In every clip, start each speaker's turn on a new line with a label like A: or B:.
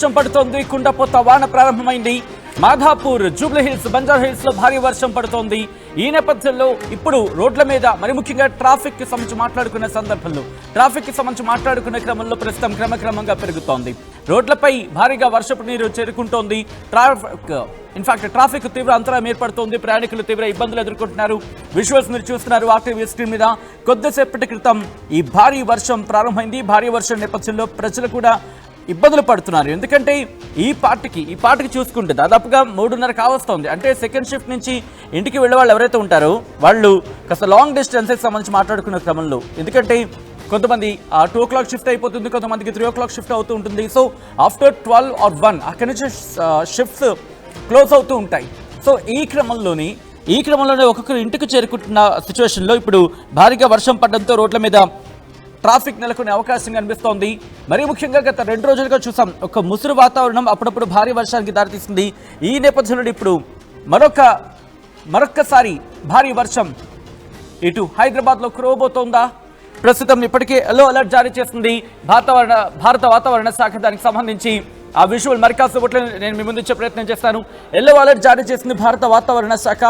A: వర్షం పడుతోంది. కుండపోత వాన ప్రారంభమైంది. Madhapur, Jubilee hills, Banjara hills లో భారీ వర్షం పడుతోంది. ఈ నేపథ్యంలో ఇప్పుడు రోడ్ల మీద మరి ముఖ్యంగా ట్రాఫిక్ కి సంబంధించి మాట్లాడుకునే సందర్భంలో క్రమంలో ప్రస్తుతం క్రమక్రమంగా పెరుగుతోంది. రోడ్లపై భారీగా వర్షపు నీరు చేరుకుంటోంది. ట్రాఫిక్ తీవ్ర అంతరాయం ఏర్పడుతోంది. ప్రయాణికులు తీవ్ర ఇబ్బందులు ఎదుర్కొంటున్నారు. విజువల్స్ మీరు చూస్తున్నారు ఆర్టీవీ స్క్రీన్ మీద. కొద్దిసేపటి క్రితం ఈ భారీ వర్షం ప్రారంభమైంది. భారీ వర్షం నేపథ్యంలో ప్రజలు కూడా ఇబ్బందులు పడుతున్నారు. ఎందుకంటే ఈ పార్టీకి చూసుకుంటే దాదాపుగా 3:30 కావస్తోంది. అంటే సెకండ్ షిఫ్ట్ నుంచి ఇంటికి వెళ్ళే వాళ్ళు ఎవరైతే ఉంటారో వాళ్ళు కాస్త లాంగ్ డిస్టెన్సెస్ సంబంధించి మాట్లాడుకున్న క్రమంలో, ఎందుకంటే కొంతమంది 2 o'clock షిఫ్ట్ అయిపోతుంది, కొంతమందికి 3 o'clock షిఫ్ట్ అవుతూ ఉంటుంది. సో ఆఫ్టర్ 12 or 1 అక్కడి నుంచి షిఫ్ట్స్ క్లోజ్ అవుతూ ఉంటాయి. సో ఈ క్రమంలోనే ఒక్కొక్కరు ఇంటికి చేరుకుంటున్న సిచ్యువేషన్లో ఇప్పుడు భారీగా వర్షం పడడంతో రోడ్ల మీద ట్రాఫిక్ నెలకొనే అవకాశం కనిపిస్తోంది. మరీ ముఖ్యంగా గత 2 రోజులుగా చూసాం ఒక ముసురు వాతావరణం అప్పుడప్పుడు భారీ వర్షానికి దారితీస్తుంది. ఈ నేపథ్యంలో ఇప్పుడు మరొక్కసారి భారీ వర్షం ఇటు హైదరాబాద్లో కురవబోతోందా? ప్రస్తుతం ఇప్పటికే ఎల్లో అలర్ట్ జారీ చేస్తుంది భారత వాతావరణ శాఖ. దానికి సంబంధించి ఆ విజువల్ మరి కాసేపట్లో నేను మీ ముందు ఇచ్చే ప్రయత్నం చేస్తాను. ఎల్లో అలర్ట్ జారీ చేసింది భారత వాతావరణ శాఖ.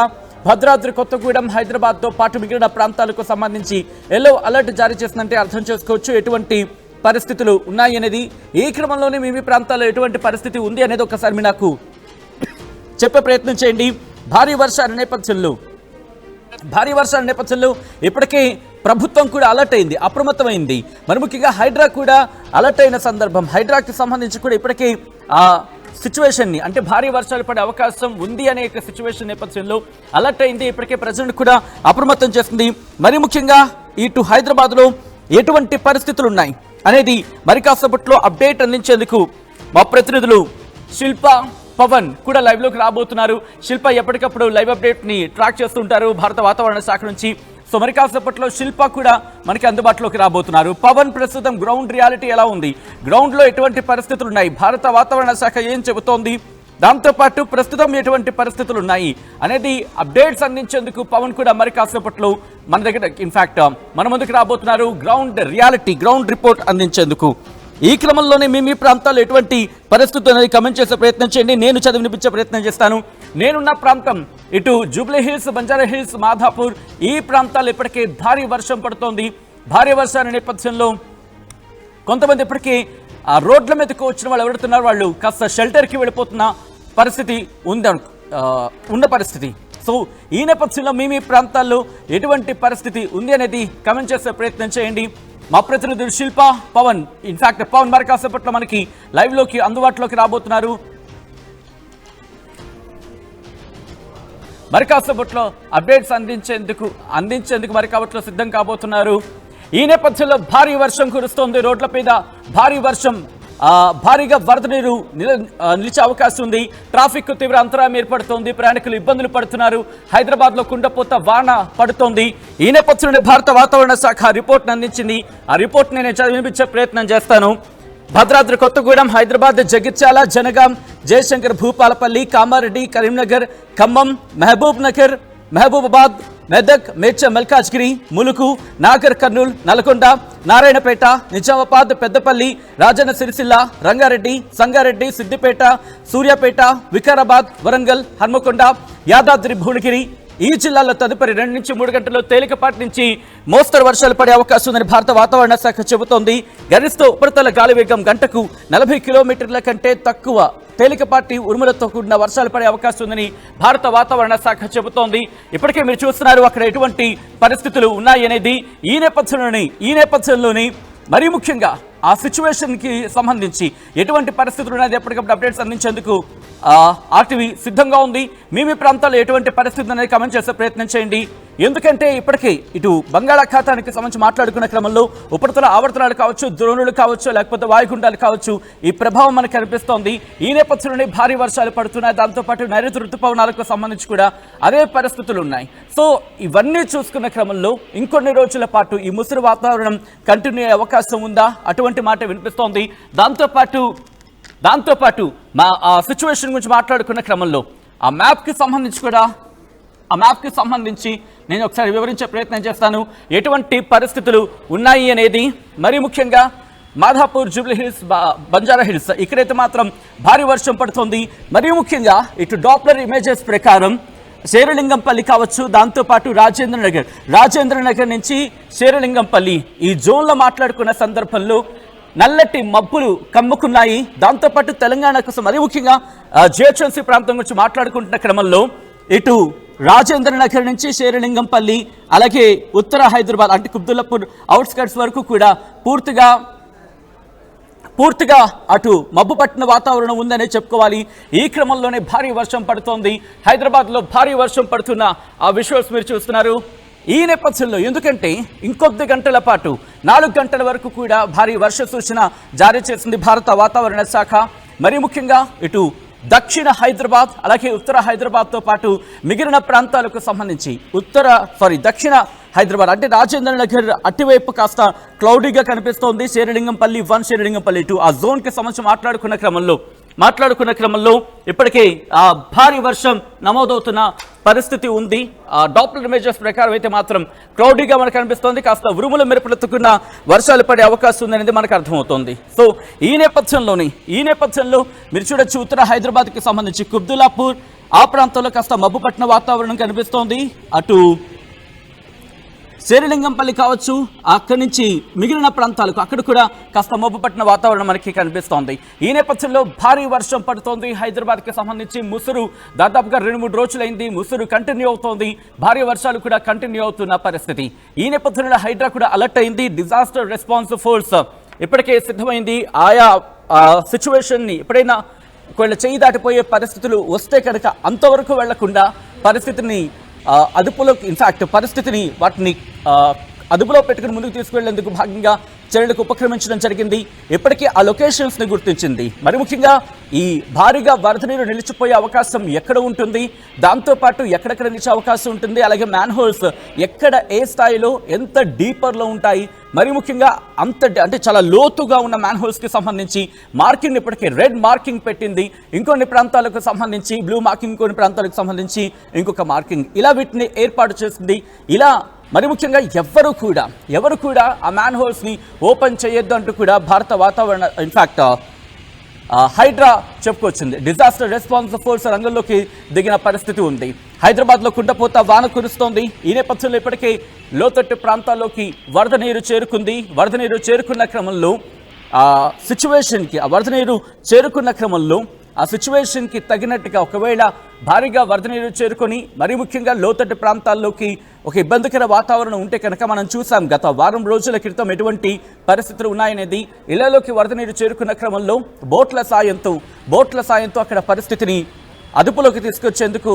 A: భద్రాద్రి, కొత్తగూడెం, హైదరాబాద్తో పాటు మిగిలిన ప్రాంతాలకు సంబంధించి ఎల్లో అలర్ట్ జారీ చేసిందంటే అర్థం చేసుకోవచ్చు ఎటువంటి పరిస్థితులు ఉన్నాయి అనేది. ఈ క్రమంలోనే మీ ప్రాంతాల్లో ఎటువంటి పరిస్థితి ఉంది అనేది ఒకసారి మీరు నాకు చెప్పే ప్రయత్నం చేయండి. భారీ వర్షాల నేపథ్యంలో ఇప్పటికే ప్రభుత్వం కూడా అలర్ట్ అయింది, అప్రమత్తమైంది. మరి ముఖ్యంగా హైడ్రా కూడా అలర్ట్ అయిన సందర్భం. హైడ్రాకి సంబంధించి కూడా ఇప్పటికే ఆ సిచ్యువేషన్ని, అంటే భారీ వర్షాలు పడే అవకాశం ఉంది అనే సిచ్యువేషన్ నేపథ్యంలో అలర్ట్ అయింది. ఇప్పటికే ప్రజలను కూడా అప్రమత్తం చేస్తుంది. మరి ముఖ్యంగా ఇటు హైదరాబాద్లో ఎటువంటి పరిస్థితులు ఉన్నాయి అనేది మరి కాసేపట్లో అప్డేట్ అందించేందుకు మా ప్రతినిధులు శిల్ప, పవన్ కూడా లైవ్లోకి రాబోతున్నారు. శిల్ప ఎప్పటికప్పుడు లైవ్ అప్డేట్ని ట్రాక్ చేస్తుంటారు భారత వాతావరణ శాఖ నుంచి. సో మరి కాసేపట్లో శిల్ప కూడా మనకి అందుబాటులోకి రాబోతున్నారు. పవన్, ప్రస్తుతం గ్రౌండ్ రియాలిటీ ఎలా ఉంది, గ్రౌండ్లో ఎటువంటి పరిస్థితులు ఉన్నాయి, భారత వాతావరణ శాఖ ఏం చెబుతోంది, దాంతోపాటు ప్రస్తుతం ఎటువంటి పరిస్థితులు ఉన్నాయి అనేది అప్డేట్స్ అందించేందుకు పవన్ కూడా మరి కాసేపట్లో మన దగ్గర మన ముందుకు రాబోతున్నారు. గ్రౌండ్ రియాలిటీ, గ్రౌండ్ రిపోర్ట్ అందించేందుకు. ఈ క్రమంలోనే మీ ప్రాంతాల్లో ఎటువంటి పరిస్థితులు అనేది కమెంట్ చేసే ప్రయత్నం చేయండి. నేను చదివి వినిపించే ప్రయత్నం చేస్తాను. నేనున్న ప్రాంతం ఇటు Jubilee hills, Banjara hills, Madhapur, ఈ ప్రాంతాల్లో ఇప్పటికే భారీ వర్షం పడుతోంది. భారీ వర్షాల నేపథ్యంలో కొంతమంది ఇప్పటికీ ఆ రోడ్ల మీదకు వచ్చిన వాళ్ళు ఎవరుతున్నారు, వాళ్ళు కాస్త షెల్టర్కి వెళ్ళిపోతున్న పరిస్థితి ఉన్న పరిస్థితి. సో ఈ నేపథ్యంలో మీ ప్రాంతాల్లో ఎటువంటి పరిస్థితి ఉంది అనేది కమెంట్ చేసే ప్రయత్నం చేయండి. మా ప్రతినిధులు శిల్ప, పవన్ పవన్ మరి కాసేపట్లో మనకి లైవ్లోకి అందుబాటులోకి రాబోతున్నారు. మరి కాసేపట్లో అప్డేట్స్ అందించేందుకు మరి కాసేపట్లో సిద్ధం కాబోతున్నారు. ఈ నేపథ్యంలో భారీ వర్షం కురుస్తోంది. రోడ్ల మీద భారీ వర్షం, భారీగా వరద నీరు నిలిచే అవకాశం ఉంది. ట్రాఫిక్ తీవ్ర అంతరాయం ఏర్పడుతోంది. ప్రయాణికులు ఇబ్బందులు పడుతున్నారు. హైదరాబాద్లో కుండపోత వాన పడుతోంది. ఈ నేపథ్యంలో భారత వాతావరణ శాఖ రిపోర్ట్ను అందించింది. ఆ రిపోర్ట్ని నేను చదివి వినిపించే ప్రయత్నం చేస్తాను. భద్రాద్రి, కొత్తగూడెం, హైదరాబాద్, జగిత్యాల, జనగాం, జయశంకర్, భూపాలపల్లి, కామారెడ్డి, కరీంనగర్, ఖమ్మం, మహబూబాబాద్, మెదక్, మేడ్చల్, మల్కాజ్గిరి, ములుగు, నాగర్ కర్నూల్, నల్గొండ, నారాయణపేట, నిజామాబాద్, పెద్దపల్లి, రాజన్న సిరిసిల్ల, రంగారెడ్డి, సంగారెడ్డి, సిద్దిపేట, సూర్యాపేట, వికారాబాద్, వరంగల్, హన్మకొండ, యాదాద్రి, భువనగిరి, ఈ జిల్లాల్లో తదుపరి 2 నుంచి 3 గంటల్లో తేలికపాటి నుంచి మోస్తరు వర్షాలు పడే అవకాశం ఉందని భారత వాతావరణ శాఖ చెబుతోంది. గరిష్ట ఉపరితల గాలి వేగం గంటకు 40 కిలోమీటర్ల కంటే తక్కువ, తేలికపాటి ఉరుములతో కూడిన వర్షాలు పడే అవకాశం ఉందని భారత వాతావరణ శాఖ చెబుతోంది. ఇప్పటికే మీరు చూస్తున్నారు అక్కడ ఎటువంటి పరిస్థితులు ఉన్నాయి అనేది. ఈ నేపథ్యంలోని మరీ ముఖ్యంగా ఆ సిచ్యువేషన్కి సంబంధించి ఎటువంటి పరిస్థితులు ఉన్నాయి ఎప్పటికప్పుడు అప్డేట్స్ అందించేందుకు ఆర్టీవీ సిద్ధంగా ఉంది. మీ ప్రాంతాల్లో ఎటువంటి పరిస్థితులు అనేది కమెంట్ చేసే ప్రయత్నం చేయండి. ఎందుకంటే ఇప్పటికే ఇటు బంగాళాఖాతానికి సంబంధించి మాట్లాడుకున్న క్రమంలో ఉపరితల ఆవర్తనాలు కావచ్చు, ద్రోణులు కావచ్చు, లేకపోతే వాయుగుండాలు కావచ్చు, ఈ ప్రభావం మనకు కనిపిస్తోంది. ఈ నేపథ్యంలోనే భారీ వర్షాలు పడుతున్నాయి. దాంతోపాటు నైరుతి ఋతుపవనాలకు సంబంధించి కూడా అదే పరిస్థితులు ఉన్నాయి. సో ఇవన్నీ చూసుకున్న క్రమంలో ఇంకొన్ని రోజుల పాటు ఈ ముసురు వాతావరణం కంటిన్యూ అయ్యే అవకాశం ఉందా, అటువంటి మాట వినిపిస్తోంది. దాంతోపాటు మా సిచ్యువేషన్ గురించి మాట్లాడుకున్న క్రమంలో ఆ మ్యాప్కి సంబంధించి నేను ఒకసారి వివరించే ప్రయత్నం చేస్తాను. ఎటువంటి పరిస్థితులు ఉన్నాయి అనేది, మరి ముఖ్యంగా Madhapur, Jubilee hills, Banjara hills ఇక్కడైతే మాత్రం భారీ వర్షం పడుతోంది. మరియు ముఖ్యంగా ఇటు డాప్లర్ ఇమేజెస్ ప్రకారం శేరిలింగంపల్లి కావచ్చు, దాంతోపాటు రాజేంద్ర నగర్ నుంచి శేరిలింగంపల్లి ఈ జోన్లో మాట్లాడుకున్న సందర్భంలో నల్లటి మబ్బులు కమ్ముకున్నాయి. దాంతోపాటు తెలంగాణ కోసం మరి ముఖ్యంగా జిహెచ్ఎంసీ ప్రాంతం గురించి మాట్లాడుకుంటున్న క్రమంలో ఇటు రాజేంద్ర నగర్ నుంచి శేరిలింగంపల్లి, అలాగే ఉత్తర హైదరాబాద్ అంటే కుబ్దుల్లాపూర్ అవుట్స్కట్స్ వరకు కూడా పూర్తిగా అటు మబ్బు పట్టిన వాతావరణం ఉందనే చెప్పుకోవాలి. ఈ క్రమంలోనే భారీ వర్షం పడుతోంది. హైదరాబాద్లో భారీ వర్షం పడుతున్న ఆ విజువల్స్ మీరు చూస్తున్నారు. ఈ నేపథ్యంలో ఎందుకంటే ఇంకొద్ది గంటల పాటు 4 గంటల వరకు కూడా భారీ వర్ష సూచన జారీ చేసింది భారత వాతావరణ శాఖ. మరి ముఖ్యంగా ఇటు దక్షిణ హైదరాబాద్ అలాగే ఉత్తర హైదరాబాద్తో పాటు మిగిలిన ప్రాంతాలకు సంబంధించి దక్షిణ హైదరాబాద్ అంటే రాజేంద్ర నగర్ అటువైపు కాస్త క్లౌడీగా కనిపిస్తోంది. శేరిలింగంపల్లి 1, శేరిలింగంపల్లి 2 ఆ జోన్కి సంబంధించి మాట్లాడుకున్న క్రమంలో ఇప్పటికే భారీ వర్షం నమోదవుతున్న పరిస్థితి ఉంది. డాప్లర్ ఇమేజెస్ ప్రకారం అయితే మాత్రం క్లౌడీగా మనకు కనిపిస్తోంది. కాస్త ఉరుముల మెరుపులెత్తుకున్న వర్షాలు పడే అవకాశం ఉందనేది మనకు అర్థమవుతోంది. సో ఈ నేపథ్యంలో మీరు చూడొచ్చు ఉత్తర హైదరాబాద్కి సంబంధించి కుబ్దుల్లాపూర్ ఆ ప్రాంతంలో కాస్త మబ్బు పట్టిన వాతావరణం కనిపిస్తోంది. అటు శేరిలింగంపల్లి కావచ్చు, అక్కడి నుంచి మిగిలిన ప్రాంతాలకు అక్కడ కూడా కాస్త మబ్బు పట్టిన వాతావరణం మనకి కనిపిస్తోంది. ఈ నేపథ్యంలో భారీ వర్షం పడుతోంది. హైదరాబాద్కి సంబంధించి ముసురు దాదాపుగా 2-3 రోజులైంది. ముసురు కంటిన్యూ అవుతోంది. భారీ వర్షాలు కూడా కంటిన్యూ అవుతున్న పరిస్థితి. ఈ నేపథ్యంలో హైడ్రా కూడా అలర్ట్ అయింది. డిజాస్టర్ రెస్పాన్స్ ఫోర్స్ ఇప్పటికే సిద్ధమైంది. ఆయా సిచ్యువేషన్ని ఎప్పుడైనా ఒకవేళ చేయి దాటిపోయే పరిస్థితులు వస్తే కనుక అంతవరకు వెళ్లకుండా పరిస్థితిని వాటిని అదుపులో పెట్టుకుని ముందుకు తీసుకువెళ్లేందుకు భాగంగా చర్యలకు ఉపక్రమించడం జరిగింది. ఇప్పటికీ ఆ లొకేషన్స్ని గుర్తించింది. మరి ముఖ్యంగా ఈ భారీగా వరద నీరు నిలిచిపోయే అవకాశం ఎక్కడ ఉంటుంది, దాంతోపాటు ఎక్కడెక్కడ నిలిచే అవకాశం ఉంటుంది, అలాగే మ్యాన్ హోల్స్ ఎక్కడ ఏ స్థాయిలో ఎంత డీపర్లో ఉంటాయి, మరి ముఖ్యంగా అంటే చాలా లోతుగా ఉన్న మ్యాన్ హోల్స్కి సంబంధించి మార్కింగ్ ఇప్పటికే రెడ్ మార్కింగ్ పెట్టింది. ఇంకొన్ని ప్రాంతాలకు సంబంధించి బ్లూ మార్కింగ్, ఇంకొన్ని ప్రాంతాలకు సంబంధించి ఇంకొక మార్కింగ్, ఇలా వీటిని ఏర్పాటు చేసింది. ఇలా మరి ముఖ్యంగా ఎవరు కూడా ఆ మ్యాన్ హోల్స్ని ఓపెన్ చేయొద్దు అంటూ కూడా భారత వాతావరణ ఇన్ఫాక్ట్ హైడ్రా చెప్పుకొచ్చింది. డిజాస్టర్ రెస్పాన్స్ ఫోర్స్ రంగంలోకి దిగిన పరిస్థితి ఉంది. హైదరాబాద్లో కుండపోత వాన కురుస్తోంది. ఈ నేపథ్యంలో ఇప్పటికే లోతట్టు ప్రాంతాల్లోకి వరద నీరు చేరుకుంది. వరద నీరు చేరుకున్న క్రమంలో ఆ సిచ్యువేషన్కి తగినట్టుగా ఒకవేళ భారీగా వరద నీరు చేరుకొని మరి ముఖ్యంగా లోతట్టు ప్రాంతాల్లోకి ఒక ఇబ్బందికర వాతావరణం ఉంటే కనుక మనం చూసాం గత వారం రోజుల క్రితం ఎటువంటి పరిస్థితులు ఉన్నాయనేది. ఇళ్లలోకి వరద నీరు చేరుకున్న క్రమంలో బోట్ల సాయంతో అక్కడ పరిస్థితిని అదుపులోకి తీసుకొచ్చేందుకు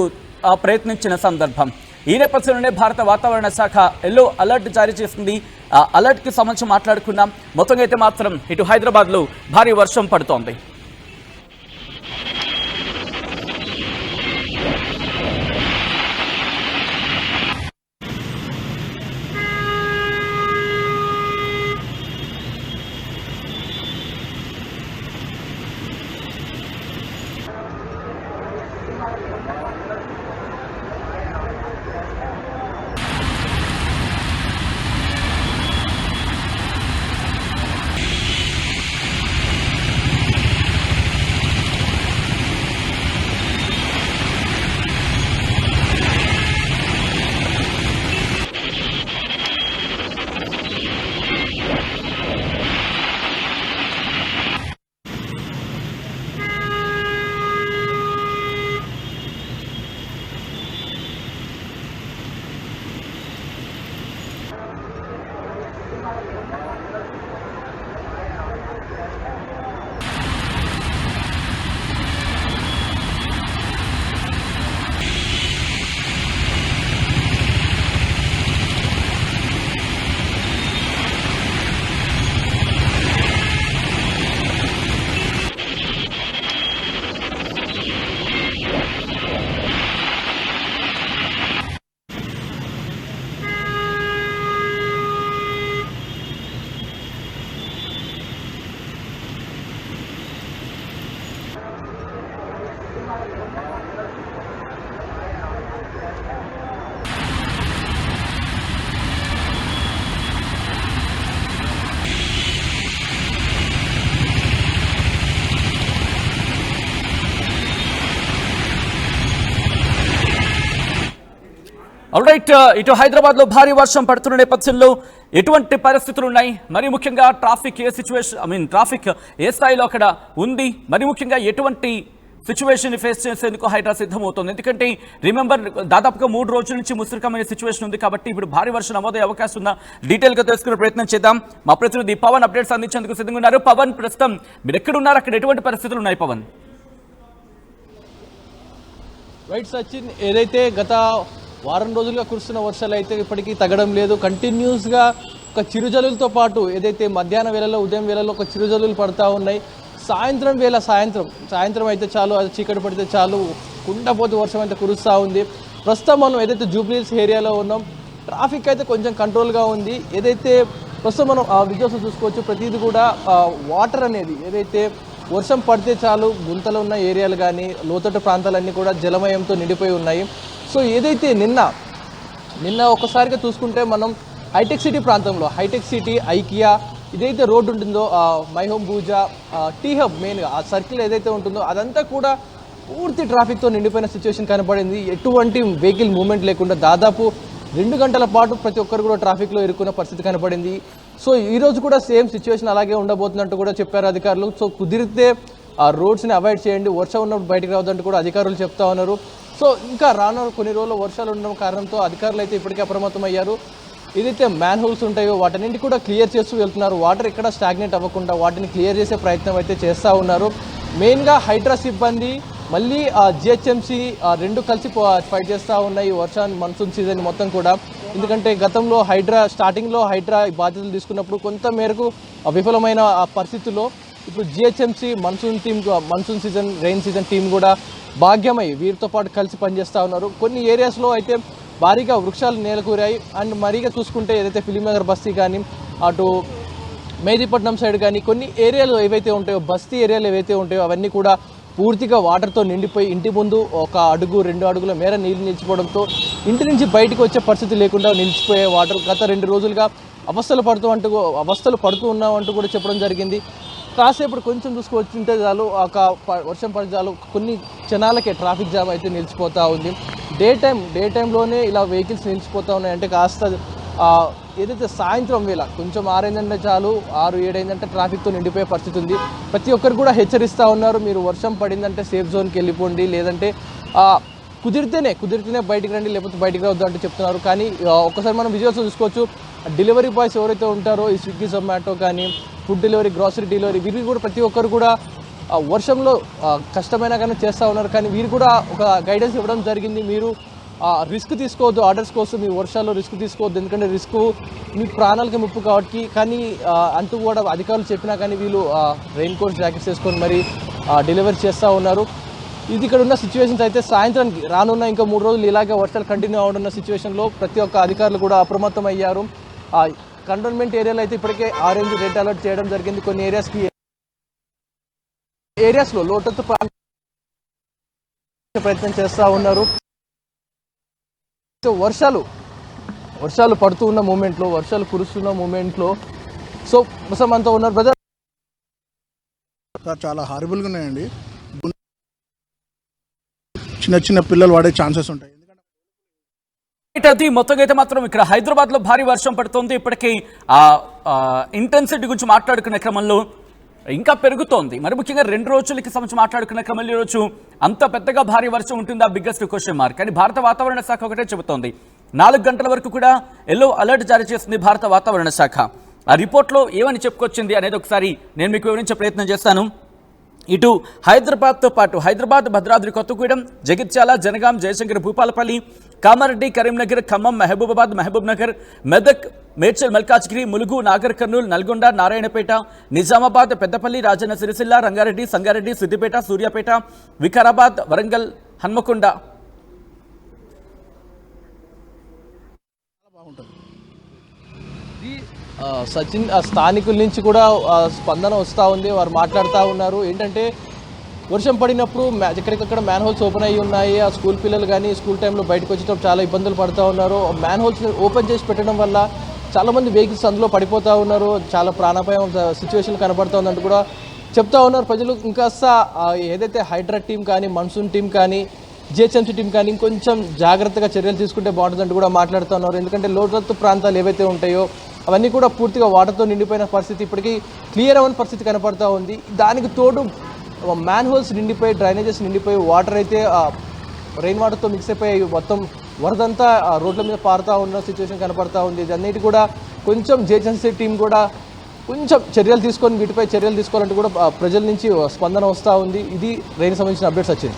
A: ప్రయత్నించిన సందర్భం. ఈ నేపథ్యంలోనే భారత వాతావరణ శాఖ ఎల్లో అలర్ట్ జారీ చేసింది. ఆ అలర్ట్కి సంబంధించి మాట్లాడుకున్నాం. మొత్తంగా అయితే మాత్రం ఇటు హైదరాబాద్లో భారీ వర్షం పడుతోంది. ఆల్రైట్, ఇటు హైదరాబాద్ లో భారీ వర్షం పడుతున్న నేపథ్యంలో ఎటువంటి పరిస్థితులు ఉన్నాయి, మరి ముఖ్యంగా ట్రాఫిక్ ఏ సిచ్యువేషన్ ట్రాఫిక్ ఏ స్థాయిలో అక్కడ ఉంది, మరి ముఖ్యంగా ఎటువంటి సిచ్యువేషన్ ఫేస్ చేసేందుకు హైడ్రా సిద్ధమవుతుంది. ఎందుకంటే రిమెంబర్ దాదాపుగా 3 రోజుల నుంచి ముసురుకమైన సిచ్యువేషన్ ఉంది కాబట్టి ఇప్పుడు భారీ వర్షం నమోదయ్యే అవకాశం ఉన్న డీటెయిల్ గా తెలుసుకునే ప్రయత్నం చేద్దాం. మా ప్రతినిధి పవన్ అప్డేట్స్ అందించేందుకు సిద్ధంగా ఉన్నారు. పవన్, ప్రస్తుతం మీరు ఎక్కడున్నారు, అక్కడ ఎటువంటి పరిస్థితులు ఉన్నాయి పవన్?
B: రైట్ సచిన్, ఏదైతే గత వారం రోజులుగా కురుస్తున్న వర్షాలు అయితే ఇప్పటికీ తగ్గడం లేదు. కంటిన్యూస్గా ఒక చిరుజల్లులతో పాటు ఏదైతే మధ్యాహ్న వేళలో ఉదయం వేళలో ఒక చిరుజల్లులు పడతా ఉన్నాయి. సాయంత్రం వేళ సాయంత్రం అయితే చాలు, అది చీకటి పడితే చాలు కుండపోతే వర్షం అయితే కురుస్తూ ఉంది. ప్రస్తుతం మనం ఏదైతే జూబ్లీహిల్స్ ఏరియాలో ఉన్నాం, ట్రాఫిక్ అయితే కొంచెం కంట్రోల్గా ఉంది. ఏదైతే ప్రస్తుతం మనం విజువల్స్ చూసుకోవచ్చు, ప్రతిదీ కూడా వాటర్ అనేది ఏదైతే వర్షం పడితే చాలు గుంతలు ఉన్న ఏరియాలు కానీ లోతట్టు ప్రాంతాలన్నీ కూడా జలమయంతో నిండిపోయి ఉన్నాయి. సో ఏదైతే నిన్న ఒకసారిగా చూసుకుంటే మనం హైటెక్ సిటీ ప్రాంతంలో హైటెక్ సిటీ, ఐకియా, ఇదైతే రోడ్డు ఉంటుందో మై హోమ్ పూజా, టీ హబ్ మెయిన్గా ఆ సర్కిల్ ఏదైతే ఉంటుందో అదంతా కూడా పూర్తి ట్రాఫిక్తో నిండిపోయిన సిచ్యువేషన్ కనపడింది. ఎటువంటి వెహికల్ మూవ్మెంట్ లేకుండా దాదాపు 2 గంటల పాటు ప్రతి ఒక్కరు కూడా ట్రాఫిక్లో ఇరుక్కున్న పరిస్థితి కనపడింది. సో ఈరోజు కూడా సేమ్ సిచ్యువేషన్ అలాగే ఉండబోతున్నట్టు కూడా చెప్పారు అధికారులు. సో కుదిరితే ఆ రోడ్స్ని అవాయిడ్ చేయండి, వర్షం ఉన్నప్పుడు బయటకు రావద్దంటూ కూడా అధికారులు చెప్తా ఉన్నారు. సో ఇంకా రానున్న కొన్ని రోజులు వర్షాలు ఉండడం కారణంతో అధికారులు అయితే ఇప్పటికే అప్రమత్తమయ్యారు. ఏదైతే మ్యాన్ హోల్స్ ఉంటాయో వాటన్నింటి కూడా క్లియర్ చేస్తూ వెళ్తున్నారు. వాటర్ ఎక్కడ స్టాగ్నేట్ అవ్వకుండా వాటిని క్లియర్ చేసే ప్రయత్నం అయితే చేస్తూ ఉన్నారు. మెయిన్గా హైడ్రా సిబ్బంది మళ్ళీ జిహెచ్ఎంసీ రెండు కలిసి ఫైట్ చేస్తూ ఉన్నాయి వర్షాన్ని, మన్సూన్ సీజన్ మొత్తం కూడా. ఎందుకంటే గతంలో స్టార్టింగ్లో హైడ్రా బాధ్యతలు తీసుకున్నప్పుడు కొంత మేరకు విఫలమైన పరిస్థితుల్లో ఇప్పుడు GHMC monsoon season, rain season team కూడా భాగ్యమై వీరితో పాటు కలిసి పనిచేస్తూ ఉన్నారు. కొన్ని ఏరియాస్లో అయితే భారీగా వృక్షాలు నేలకూరాయి. అండ్ మరీగా చూసుకుంటే ఏదైతే ఫిలింనగర్ బస్తీ కానీ, అటు మేదీపట్నం సైడ్ కానీ కొన్ని ఏరియాలు ఏవైతే ఉంటాయో, బస్తీ ఏరియాలు ఏవైతే ఉంటాయో అవన్నీ కూడా పూర్తిగా వాటర్తో నిండిపోయి ఇంటి ముందు 1 అడుగు 2 అడుగుల మేర నీళ్ళు నిలిచిపోవడంతో ఇంటి నుంచి బయటకు వచ్చే పరిస్థితి లేకుండా నిలిచిపోయే వాటర్ గత 2 రోజులుగా అవస్థలు పడుతూ ఉన్నామంటూ కూడా చెప్పడం జరిగింది. కాసేపు కొంచెం చూసుకొచ్చింటే చాలు, ఒక వర్షం పడి చాలు కొన్ని క్షణాలకే ట్రాఫిక్ జామ్ అయితే నిలిచిపోతూ ఉంది. డే టైంలోనే ఇలా వెహికల్స్ నిలిచిపోతూ ఉన్నాయి. అంటే కాస్త ఏదైతే సాయంత్రం వేళ కొంచెం 6 అయిందంటే చాలు, 6, 7 అయిందంటే ట్రాఫిక్తో నిండిపోయే పరిస్థితి ఉంది. ప్రతి ఒక్కరు కూడా హెచ్చరిస్తూ ఉన్నారు, మీరు వర్షం పడిందంటే సేఫ్ జోన్కి వెళ్ళిపోండి, లేదంటే కుదిరితేనే బయటికి రండి, లేకపోతే బయటికి రావద్దు అంటూ చెప్తున్నారు. కానీ ఒక్కసారి మనం విజువల్స్ చూసుకోవచ్చు, డెలివరీ బాయ్స్ ఎవరైతే ఉంటారో ఈ స్విగ్గీ, జొమాటో కానీ ఫుడ్ డెలివరీ, గ్రాసరీ డెలివరీ, వీరు కూడా ప్రతి ఒక్కరు కూడా వర్షంలో కష్టమైనా కానీ చేస్తూ ఉన్నారు. కానీ వీరు కూడా ఒక గైడెన్స్ ఇవ్వడం జరిగింది, మీరు రిస్క్ తీసుకోవద్దు, ఆర్డర్స్ కోసం మీ వర్షాల్లో రిస్క్ తీసుకోవద్దు, ఎందుకంటే రిస్క్ మీ ప్రాణాలకి ముప్పు కాబట్టి. కానీ అంటూ కూడా అధికారులు చెప్పినా కానీ వీళ్ళు రెయిన్ కోట్, జాకెట్స్ వేసుకొని మరి డెలివరీ చేస్తూ ఉన్నారు. ఇది ఇక్కడ ఉన్న సిచ్యువేషన్స్ అయితే సాయంత్రానికి రానున్న ఇంకా 3 రోజులు ఇలాగే వర్షాలు కంటిన్యూ అవనున్న సిచ్యువేషన్లో ప్రతి ఒక్క అధికారులు కూడా అప్రమత్తం అయ్యారు. కంటోన్మెంట్ ఏరియాలో అయితే ఇప్పటికే ఆరెంజ్, రెడ్ అలర్ట్ చేయడం జరిగింది. కొన్ని ఏరియాస్లో లోతట్టు ప్రయత్నం చేస్తూ ఉన్నారు. వర్షాలు పడుతూ ఉన్న మూమెంట్లో, వర్షాలు కురుస్తున్న మూమెంట్లో సో ప్రస్తుతం అంతా ఉన్నారు. బ్రదర్,
C: చాలా హారిబుల్గా ఉన్నాయండి. చిన్న పిల్లలు వాడే ఛాన్సెస్ ఉంటాయి.
A: అది మొత్తంగా అయితే మాత్రం ఇక్కడ హైదరాబాద్ లో భారీ వర్షం పడుతోంది. ఇప్పటికీ ఇంటెన్సిటీ గురించి మాట్లాడుకునే క్రమంలో ఇంకా పెరుగుతోంది. మరి ముఖ్యంగా 2 రోజులకి సంబంధించి మాట్లాడుకునే క్రమంలో ఈరోజు అంత పెద్దగా భారీ వర్షం ఉంటుందా, బిగ్గెస్ట్ క్వశ్చన్ మార్క్. కానీ భారత వాతావరణ శాఖ ఒకటే చెబుతోంది, 4 గంటల వరకు కూడా ఎల్లో అలర్ట్ జారీ చేసింది భారత వాతావరణ శాఖ. ఆ రిపోర్ట్లో ఏమని చెప్పుకొచ్చింది అనేది ఒకసారి నేను మీకు వివరించే ప్రయత్నం చేస్తాను. ఇటు హైదరాబాద్తో పాటు హైదరాబాద్, భద్రాద్రి కొత్తగూడెం, జగిత్యాల, జనగాం, జయశంకర్, భూపాలపల్లి, కామారెడ్డి, కరీంనగర్, ఖమ్మం, మహబూబాబాద్, మహబూబ్ నగర్, మెదక్, మేడ్చల్, మల్కాజ్గిరి, ములుగు, నాగర్ కర్నూలు, నల్గొండ, నారాయణపేట, నిజామాబాద్, పెద్దపల్లి, రాజన్న సిరిసిల్ల, రంగారెడ్డి, సంగారెడ్డి, సిద్దిపేట, సూర్యాపేట, వికారాబాద్, వరంగల్, హన్మకొండ.
B: సచిన్, స్థానికుల నుంచి కూడా స్పందన వస్తూ ఉంది. వారు మాట్లాడుతూ ఉన్నారు ఏంటంటే వర్షం పడినప్పుడు ఎక్కడికక్కడ మ్యాన్ హోల్స్ ఓపెన్ అయ్యి ఉన్నాయి. ఆ స్కూల్ పిల్లలు కానీ స్కూల్ టైంలో బయటకు వచ్చేటప్పుడు చాలా ఇబ్బందులు పడుతూ ఉన్నారు. మ్యాన్ హోల్స్ ఓపెన్ చేసి పెట్టడం వల్ల చాలామంది వెహికల్స్ అందులో పడిపోతూ ఉన్నారు. చాలా ప్రాణాపాయం సిచ్యువేషన్ కనబడుతూ ఉందంటూ కూడా చెప్తా ఉన్నారు ప్రజలు. ఇంకా ఏదైతే హైడ్రా టీం కానీ, మన్సూన్ టీం కానీ జిహెచ్ఎంసీ టీం కానీ ఇంకొంచెం జాగ్రత్తగా చర్యలు తీసుకుంటే బాగుంటుందంటూ కూడా మాట్లాడుతున్నారు. ఎందుకంటే లోతట్టు ప్రాంతాలు ఏవైతే ఉంటాయో అవన్నీ కూడా పూర్తిగా వాటర్తో నిండిపోయిన పరిస్థితి, ఇప్పటికీ క్లియర్ అవ్వని పరిస్థితి కనపడతా ఉంది. దానికి తోడు మ్యాన్ హోల్స్ నిండిపోయి, డ్రైనేజెస్ నిండిపోయి, వాటర్ అయితే రెయిన్ వాటర్తో మిక్స్ అయిపోయి మొత్తం వరదంతా రోడ్ల మీద పారుతూ ఉన్న సిచ్యువేషన్ కనపడతా ఉంది. ఇదన్నిటి కూడా కొంచెం జిహెచ్ఎంసీ టీం కూడా కొంచెం చర్యలు తీసుకొని వీటిపై చర్యలు తీసుకోవాలంటూ కూడా ప్రజల నుంచి స్పందన వస్తూ ఉంది. ఇది రెయిన్ సంబంధించిన అప్డేట్స్ వచ్చింది.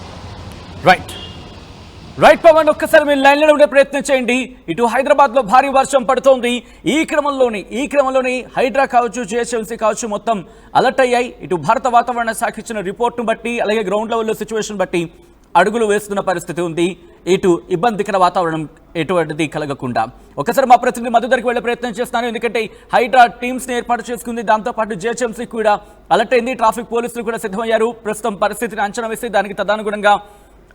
A: రైట్ పవన్, ఒక్కసారి మీరు లైన్లో ఉండే ప్రయత్నం చేయండి. ఇటు హైదరాబాద్లో భారీ వర్షం పడుతోంది. ఈ క్రమంలోని హైడ్రా కావచ్చు, జిహెచ్ఎంసీ కావచ్చు మొత్తం అలర్ట్ అయ్యాయి. ఇటు భారత వాతావరణ శాఖ ఇచ్చిన రిపోర్ట్ను బట్టి, అలాగే గ్రౌండ్ లెవెల్లో సిచ్యువేషన్ బట్టి అడుగులు వేస్తున్న పరిస్థితి ఉంది. ఇటు ఇబ్బందికర వాతావరణం ఎటువంటిది కలగకుండా. ఒకసారి మా ప్రతినిధి మధు దగ్గరికి వెళ్ళే ప్రయత్నం చేస్తాను. ఎందుకంటే హైడ్రా టీమ్స్ని ఏర్పాటు చేసుకుంది, దాంతోపాటు జిహెచ్ఎంసీ కూడా అలర్ట్ అయింది. ట్రాఫిక్ పోలీసులు కూడా సిద్ధమయ్యారు. ప్రస్తుతం పరిస్థితిని అంచనా వేసి దానికి తదనుగుణంగా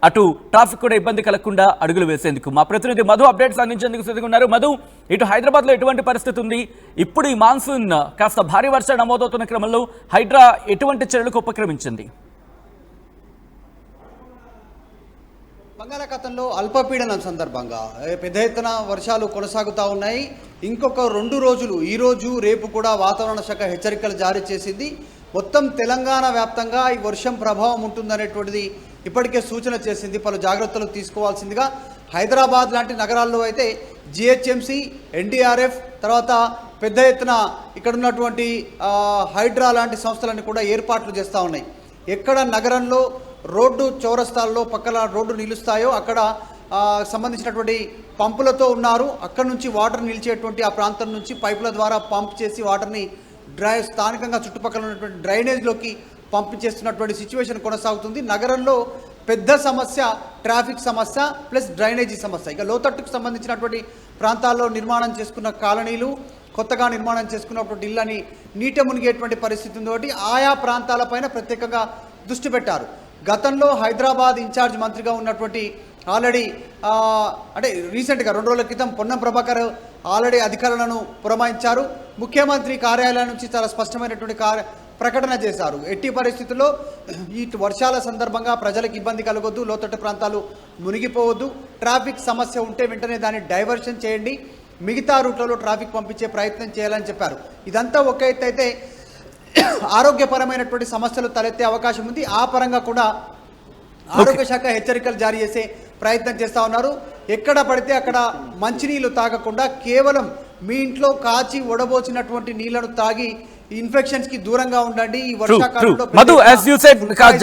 A: అటు ట్రాఫిక్ కూడా ఇబ్బంది కలగకుండా అడుగులు వేసేందుకు మా ప్రతినిధి మధు అప్డేట్స్ అందించేందుకు సిద్ధంగా ఉన్నారు. మధు, ఇటు హైదరాబాద్లో ఎటువంటి పరిస్థితి ఉంది? ఇప్పుడు ఈ మాన్సూన్ కాస్త భారీ వర్షాలు నమోదవుతున్న క్రమంలో హైడ్రా ఎటువంటి చర్యలకు ఉపక్రమించింది?
D: బంగాళాఖాతంలో అల్పపీడనం సందర్భంగా పెద్ద ఎత్తున వర్షాలు కొనసాగుతూ ఉన్నాయి. ఇంకొక 2 రోజులు, ఈరోజు రేపు కూడా వాతావరణ శాఖ హెచ్చరికలు జారీ చేసింది. మొత్తం తెలంగాణ వ్యాప్తంగా ఈ వర్షం ప్రభావం ఉంటుందనేటువంటిది ఇప్పటికే సూచన చేసింది. పలు జాగ్రత్తలు తీసుకోవాల్సిందిగా హైదరాబాద్ లాంటి నగరాల్లో అయితే జిహెచ్ఎంసీ, ఎన్డీఆర్ఎఫ్, తర్వాత పెద్ద ఎత్తున ఇక్కడ ఉన్నటువంటి హైడ్రా లాంటి సంస్థలన్నీ కూడా ఏర్పాట్లు చేస్తూ ఉన్నాయి. ఎక్కడ నగరంలో రోడ్డు చౌరస్తాల్లో పక్కన రోడ్డు నిలుస్తాయో అక్కడ సంబంధించినటువంటి పంపులతో ఉన్నారు. అక్కడ నుంచి వాటర్ నిలిచేటువంటి ఆ ప్రాంతం నుంచి పైపుల ద్వారా పంప్ చేసి వాటర్ని స్థానికంగా చుట్టుపక్కల ఉన్నటువంటి డ్రైనేజ్లోకి పంపించేస్తున్నటువంటి సిచ్యువేషన్ కొనసాగుతుంది. నగరంలో పెద్ద సమస్య ట్రాఫిక్ సమస్య ప్లస్ డ్రైనేజీ సమస్య. ఇక లోతట్టుకు సంబంధించినటువంటి ప్రాంతాల్లో నిర్మాణం చేసుకున్న కాలనీలు, కొత్తగా నిర్మాణం చేసుకున్నటువంటి ఇళ్ళని నీట మునిగేటువంటి పరిస్థితి ఉంది. ఆయా ప్రాంతాలపైన ప్రత్యేకంగా దృష్టి పెట్టారు. గతంలో హైదరాబాద్ ఇన్ఛార్జ్ మంత్రిగా ఉన్నటువంటి ఆల్రెడీ అంటే రీసెంట్గా 2 రోజుల క్రితం పొన్నం ప్రభాకర్ ఆల్రెడీ అధికారులను పురమాయించారు. ముఖ్యమంత్రి కార్యాలయం నుంచి చాలా స్పష్టమైనటువంటి ప్రకటన చేశారు. ఎట్టి పరిస్థితుల్లో ఈ వర్షాల సందర్భంగా ప్రజలకు ఇబ్బంది కలగొద్దు, లోతట్టు ప్రాంతాలు మునిగిపోవద్దు, ట్రాఫిక్ సమస్య ఉంటే వెంటనే దాన్ని డైవర్షన్ చేయండి, మిగతా రూట్లలో ట్రాఫిక్ పంపించే ప్రయత్నం చేయాలని చెప్పారు. ఇదంతా ఒక ఎత్తు అయితే ఆరోగ్యపరమైనటువంటి సమస్యలు తలెత్తే అవకాశం ఉంది. ఆ పరంగా కూడా ఆరోగ్య శాఖ హెచ్చరికలు జారీ చేసే ప్రయత్నం చేస్తూ ఉన్నారు. ఎక్కడ పడితే అక్కడ మంచినీళ్ళు తాగకుండా కేవలం మీ ఇంట్లో కాచి వడబోసినటువంటి నీళ్లను తాగి ఇన్ఫెక్షన్స్ కి దూరంగా ఉండండి. ఈ వర్షాకాలంలో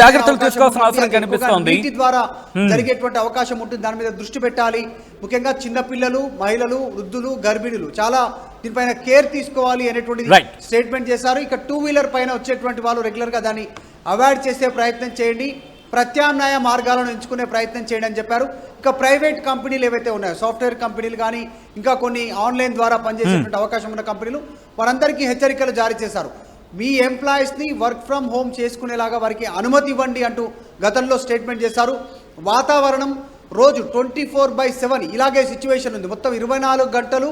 A: జాగ్రత్తలు తీసుకోవాల్సిన అవసరం కనిపిస్తోంది.
D: నీటి ద్వారా జరిగేటువంటి అవకాశం ఉంటుంది. దాని మీద దృష్టి పెట్టాలి. ముఖ్యంగా చిన్నపిల్లలు, మహిళలు, వృద్ధులు, గర్భిణులు చాలా దీనిపైన కేర్ తీసుకోవాలి అనేటువంటి స్టేట్మెంట్ చేశారు. ఇక 2 వీలర్ పైన వచ్చేటువంటి వాళ్ళు రెగ్యులర్ గా దాన్ని అవాయిడ్ చేసే ప్రయత్నం చేయండి, ప్రత్యామ్నాయ మార్గాలను ఎంచుకునే ప్రయత్నం చేయండి అని చెప్పారు. ఇక ప్రైవేట్ కంపెనీలు ఏవైతే ఉన్నాయో, సాఫ్ట్వేర్ కంపెనీలు కానీ ఇంకా కొన్ని ఆన్లైన్ ద్వారా పనిచేసేటువంటి అవకాశం ఉన్న కంపెనీలు, వారందరికీ హెచ్చరికలు జారీ చేశారు. మీ ఎంప్లాయీస్ని వర్క్ ఫ్రమ్ హోమ్ చేసుకునేలాగా వారికి అనుమతి ఇవ్వండి అంటూ గతంలో స్టేట్మెంట్ చేశారు. వాతావరణం రోజు 24/7 ఇలాగే సిచ్యువేషన్ ఉంది. మొత్తం 24 గంటలు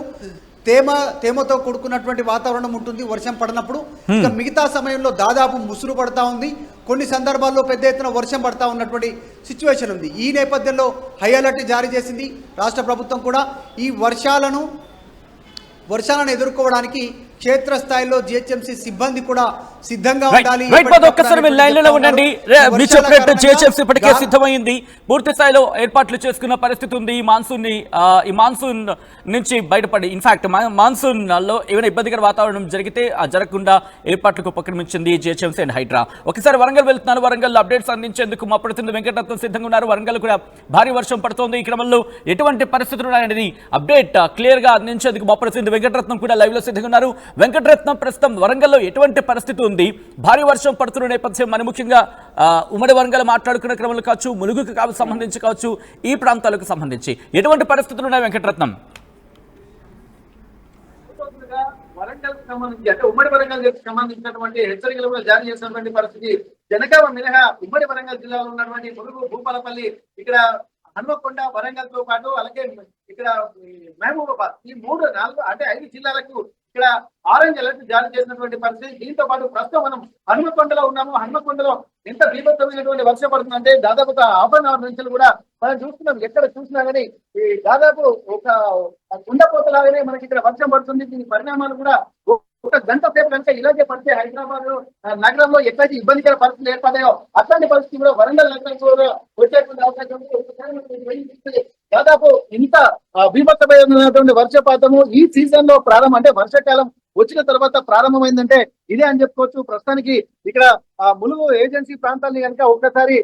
D: తేమతో కూడుకున్నటువంటి వాతావరణం ఉంటుంది వర్షం పడినప్పుడు. ఇక మిగతా సమయంలో దాదాపు ముసురు పడతా ఉంది. కొన్ని సందర్భాల్లో పెద్ద ఎత్తున వర్షం పడతా ఉన్నటువంటి సిచ్యువేషన్ ఉంది. ఈ నేపథ్యంలో హై అలర్ట్ జారీ చేసింది రాష్ట్ర ప్రభుత్వం కూడా. ఈ వర్షాలను ఎదుర్కోవడానికి క్షేత్రస్థాయిలో జిహెచ్ఎంసీ సిబ్బంది కూడా సిద్ధంగా ఉండాలి.
A: జిహెచ్ఎంసీ ఇప్పటికే సిద్ధమైంది, పూర్తి స్థాయిలో ఏర్పాట్లు చేసుకున్న పరిస్థితి ఉంది. ఈ మాన్సూన్ నుంచి బయటపడి ఇన్ఫాక్ట్ మాన్సూన్ లో ఏమైనా ఇబ్బందికర వాతావరణం జరిగితే జరగకుండా ఏర్పాట్లకు ఉపక్రమించింది జిహెచ్ఎంసీ అండ్ హైడ్రా. ఒకసారి వరంగల్ వెళ్తున్నారు. వరంగల్ అప్డేట్స్ అందించేందుకు మా ప్రతినిధి వెంకటరత్నం సిద్ధంగా ఉన్నారు. వరంగల్ కూడా భారీ వర్షం పడుతోంది. ఈ క్రమంలో ఎటువంటి పరిస్థితులు ఉన్నాయనేది అప్డేట్ క్లియర్ గా అందించేందుకు మా ప్రతినిధి వెంకటరత్నం కూడా లైవ్ లో సిద్ధంగా ఉన్నారు. వెంకటరత్నం, ప్రస్తుతం వరంగల్లో ఎటువంటి పరిస్థితి ఉంది? భారీ వర్షం పడుతున్న నేపథ్యం మరి ముఖ్యంగా ఉమ్మడి వరంగల్ మాట్లాడుకున్న క్రమంలో కావచ్చు, ములుగుకు సంబంధించి కావచ్చు, ఈ ప్రాంతాలకు సంబంధించి ఎటువంటి పరిస్థితులు ఉన్నాయి వెంకటరత్నం?
E: వరంగల్ సంబంధించి అంటే ఉమ్మడి వరంగల్ సంబంధించినటువంటి హెచ్చరికలు కూడా జారీ చేసినటువంటి పరిస్థితి. జనగామ మినహా ఉమ్మడి వరంగల్ జిల్లాలో ఉన్నటువంటి ములుగు, భూపాలపల్లి, ఇక్కడ హన్మకొండ, వరంగల్ తో పాటు అలాగే ఇక్కడ మహబూబాబాద్, ఈ 3, 4 అంటే 5 జిల్లాలకు ఇక్కడ ఆరెంజ్ అలర్ట్ జారీ చేసినటువంటి పరిస్థితి. దీంతో పాటు ప్రస్తుతం మనం హనుమకొండలో ఉన్నాము. హనుమకొండలో ఎంత బీభత్సమైనటువంటి వర్షం పడుతుందంటే దాదాపు ఒక హాఫ్ అన్ అవర్ నుంచి కూడా మనం చూస్తున్నాం. ఎక్కడ చూసినా కానీ ఈ దాదాపు ఒక కుండపోతలాగానే మనకి ఇక్కడ వర్షం పడుతుంది. దీని పరిణామాలు కూడా ఒక గంట సేపు కనుక ఇలాగే పడితే హైదరాబాద్ నగరంలో ఎక్కడైతే ఇబ్బందికర పరిస్థితులు ఏర్పడాయో అట్లాంటి పరిస్థితి కూడా వరంగల్ నగరం కూడా వచ్చేటువంటి అవకాశం ఉంది. దాదాపు ఇంత బీభత్సమైనటువంటి వర్షపాతము ఈ సీజన్ లో ప్రారంభం, అంటే వర్షాకాలం వచ్చిన తర్వాత ప్రారంభమైందంటే ఇదే అని చెప్పుకోవచ్చు. ప్రస్తుతానికి ఇక్కడ ములుగు ఏజెన్సీ ప్రాంతాన్ని కనుక ఒక్కసారి